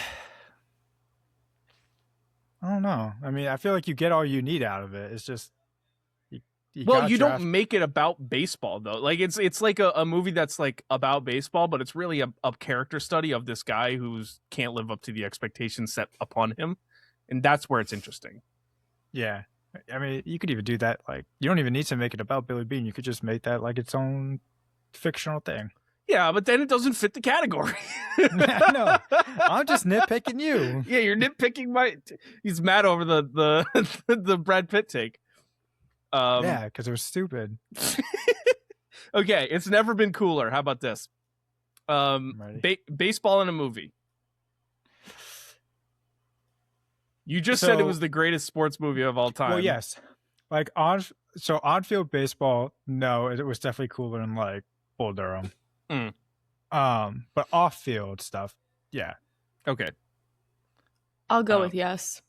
don't know. I mean, I feel like you get all you need out of it. It's just you don't make it about baseball though. Like it's like a movie that's about baseball, but it's really a character study of this guy who's can't live up to the expectations set upon him, and that's where it's interesting. Yeah, I mean, you could even do that. You don't even need to make it about Billy Bean. You could just make that its own fictional thing. Yeah, but then it doesn't fit the category. No, I'm just nitpicking you. Yeah, you're nitpicking He's mad over the Brad Pitt take. Yeah, because it was stupid. Okay, it's never been cooler. How about this? Baseball in a movie. You just said it was the greatest sports movie of all time. Well, yes. On-field baseball, no, it was definitely cooler than Bull Durham. But off-field stuff, yeah. Okay. I'll go with yes.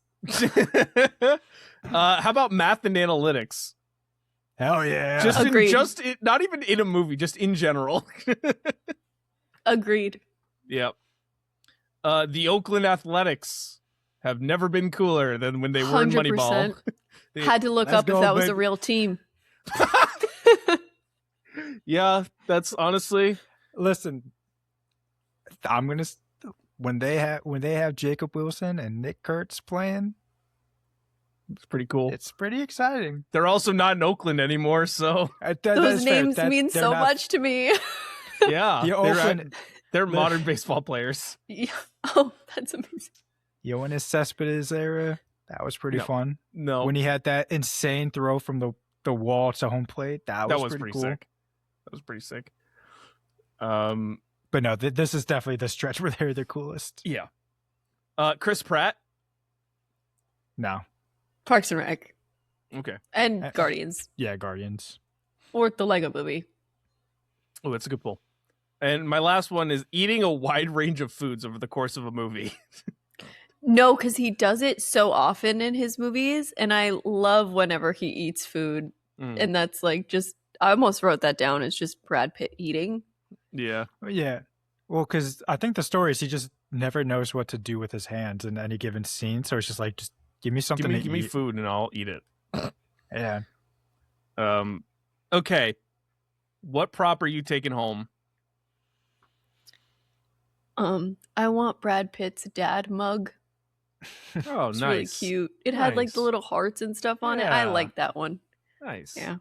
How about math and analytics? Hell yeah. Not even in a movie, just in general. Agreed. Yep. The Oakland Athletics have never been cooler than when they were in 100%. Moneyball. Had to look up if that was a real team. Yeah, that's honestly. Listen, I'm gonna when they have Jacob Wilson and Nick Kurtz playing. It's pretty cool. It's pretty exciting. They're also not in Oakland anymore, so those names mean so much to me. Yeah, they're modern baseball players. Yeah. Oh, that's amazing. Yoenis Cespedes era, that was pretty fun. No, when he had that insane throw from the wall to home plate, that was pretty cool. Sick. That was pretty sick. But no, this is definitely the stretch where they're the coolest. Yeah. Chris Pratt. No. Parks and Rec Okay. and Guardians Yeah, Guardians. or the Lego Movie. Oh, that's a good pull. And my last one is eating a wide range of foods over the course of a movie. No, because he does it so often in his movies, and I love whenever he eats food. And that's like just, I almost wrote that down as just Brad Pitt eating. Yeah. Yeah. Well, because I think the story is he just never knows what to do with his hands in any given scene. So it's just like, just give me something to Give me eat. food and I'll eat it. Yeah. Okay. What prop are you taking home? I want Brad Pitt's dad mug. Oh, It's nice. really cute. It had like the Nice. little hearts and stuff on it. I Yeah. like that one. Nice. Yeah.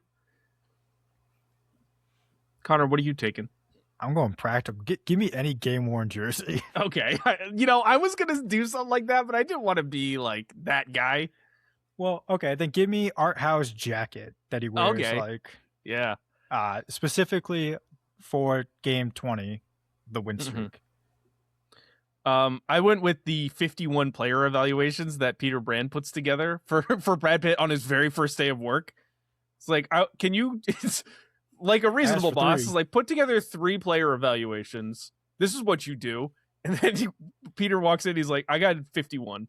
Connor, what are you taking? I'm going practical. Give me any game worn jersey. Okay. I was going to do something like that, but I didn't want to be like that guy. Well, okay, then give me Art House jacket that he wears, Okay. like Yeah. specifically for game 20, the win Mhm. streak. I went with the 51 player evaluations that Peter Brand puts together for Brad Pitt on his very first day of work. It's like, it's like a reasonable for boss 3. is like, put together 3 player evaluations. This is what you do. And then Peter walks in. He's like, I got 51.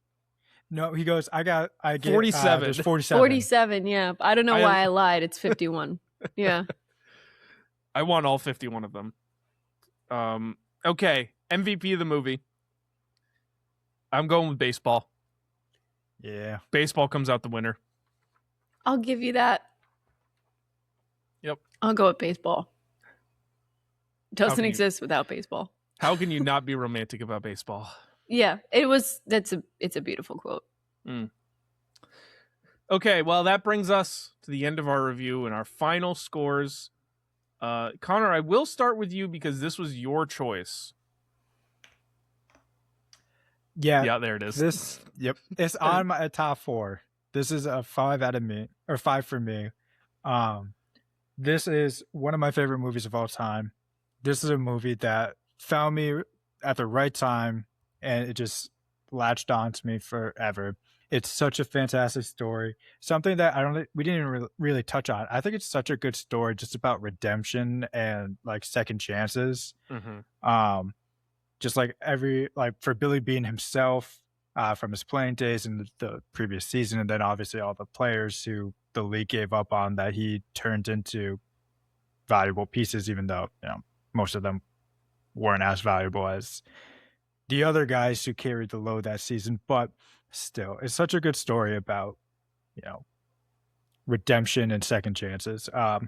No, he goes, I get 47. there's 47. 47, yeah. I don't know why I lied. It's 51. Yeah. I want all 51 of them. Okay. MVP of the movie. I'm going with baseball. Yeah. Baseball comes out the winner. I'll give you that. Yep. I'll go with baseball. Doesn't can you- exist without baseball. How can you not be romantic about baseball? Yeah, it's a beautiful quote. Okay, well, that brings us to the end of our review and our final scores. Connor, I will start with you because this was your choice. Yeah. There it is. It's on my top 4. This is a 5 for me. This is one of my favorite movies of all time. This is a movie that found me at the right time, and it just latched on to me forever. It's such a fantastic story. Something that we didn't even really touch on. I think it's such a good story just about redemption and like second chances. Mm-hmm. Just like for Billy Beane himself, from his playing days in the previous season, and then obviously all the players who the league gave up on that he turned into valuable pieces, even though most of them weren't as valuable as the other guys who carried the load that season. But still, it's such a good story about redemption and second chances. 5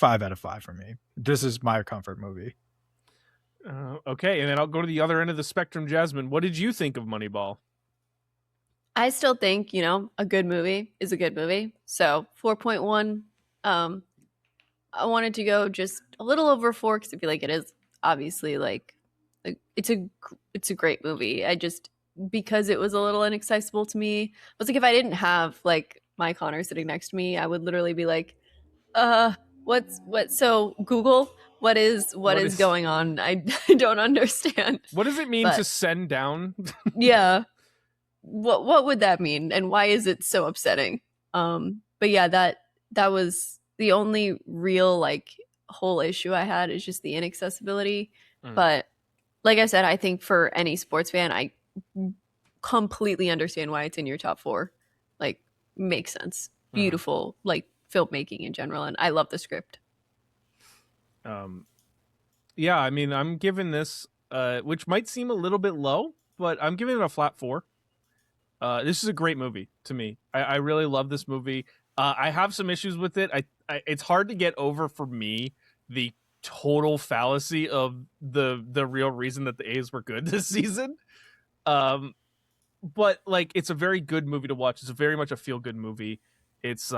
out of 5 for me. This is my comfort movie. Okay, and then I'll go to the other end of the spectrum. Jasmine, what did you think of Moneyball? I still think, a good movie is a good movie. So 4.1. I wanted to go just a little over 4 because I feel like it is obviously like it's a great movie. Because it was a little inaccessible to me. I was like, if I didn't have like my Connor sitting next to me, I would literally be like, so Google, what is going on? I don't understand. What does it mean to send down? Yeah. What would that mean? And why is it so upsetting? But yeah, that was the only real like whole issue I had is just the inaccessibility. But like I said, I think for any sports fan, I completely understand why it's in your top 4. Like, makes sense. Beautiful, like filmmaking in general, and I love the script. Yeah, I mean, I'm giving this, which might seem a little bit low, but I'm giving it a flat 4. This is a great movie to me. I really love this movie. I have some issues with it. It's hard to get over for me the total fallacy of the real reason that the A's were good this season. But like, it's a very good movie to watch. It's very much a feel good movie. It's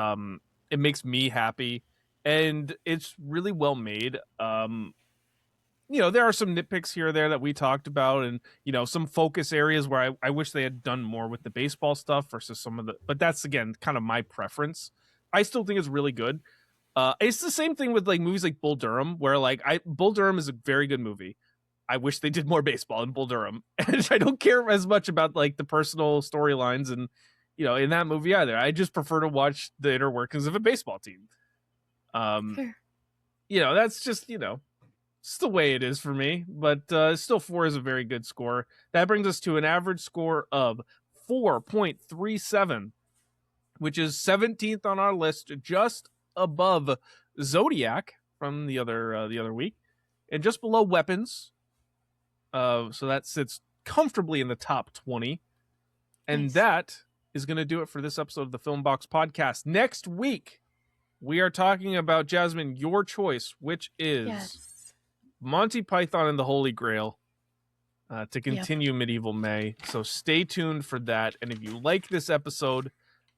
it makes me happy, and it's really well made. There are some nitpicks here or there that we talked about, and some focus areas where I wish they had done more with the baseball stuff versus some of but that's again kind of my preference. I still think it's really good. It's the same thing with like movies like Bull Durham, where like Bull Durham is a very good movie. I wish they did more baseball in Bull Durham, and I don't care as much about like the personal storylines and in that movie either. I just prefer to watch the inner workings of a baseball team. Fair. That's just, it's the way it is for me. But still 4 is a very good score. That brings us to an average score of 4.37, which is 17th on our list, just above Zodiac from the other week, and just below Weapons. So that sits comfortably in the top 20. And Nice. that is going to do it for this episode of the Film Box Podcast. Next week, we are talking about, Jasmine, your choice, which is Yes. Monty Python and the Holy Grail, to continue Medieval May. So stay tuned for that. And if you like this episode,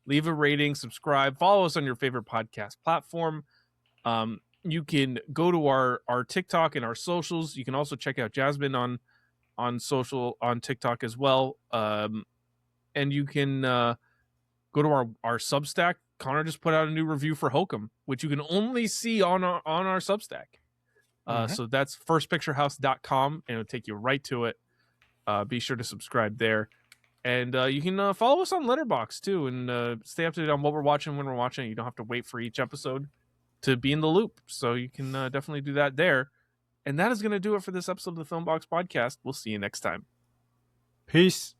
leave a rating, subscribe, follow us on your favorite podcast platform. You can go to our TikTok and our socials. You can also check out Jasmine on TikTok as well. And you can go to our Substack. Connor just put out a new review for Hokum, which you can only see on our Substack. So that's firstpicturehouse.com, and it'll take you right to it. Be sure to subscribe there. And you can follow us on Letterboxd too, and stay up to date on what we're watching, when we're watching. You don't have to wait for each episode to be in the loop. So you can definitely do that there. And that is going to do it for this episode of the Film Box Podcast. We'll see you next time. Peace.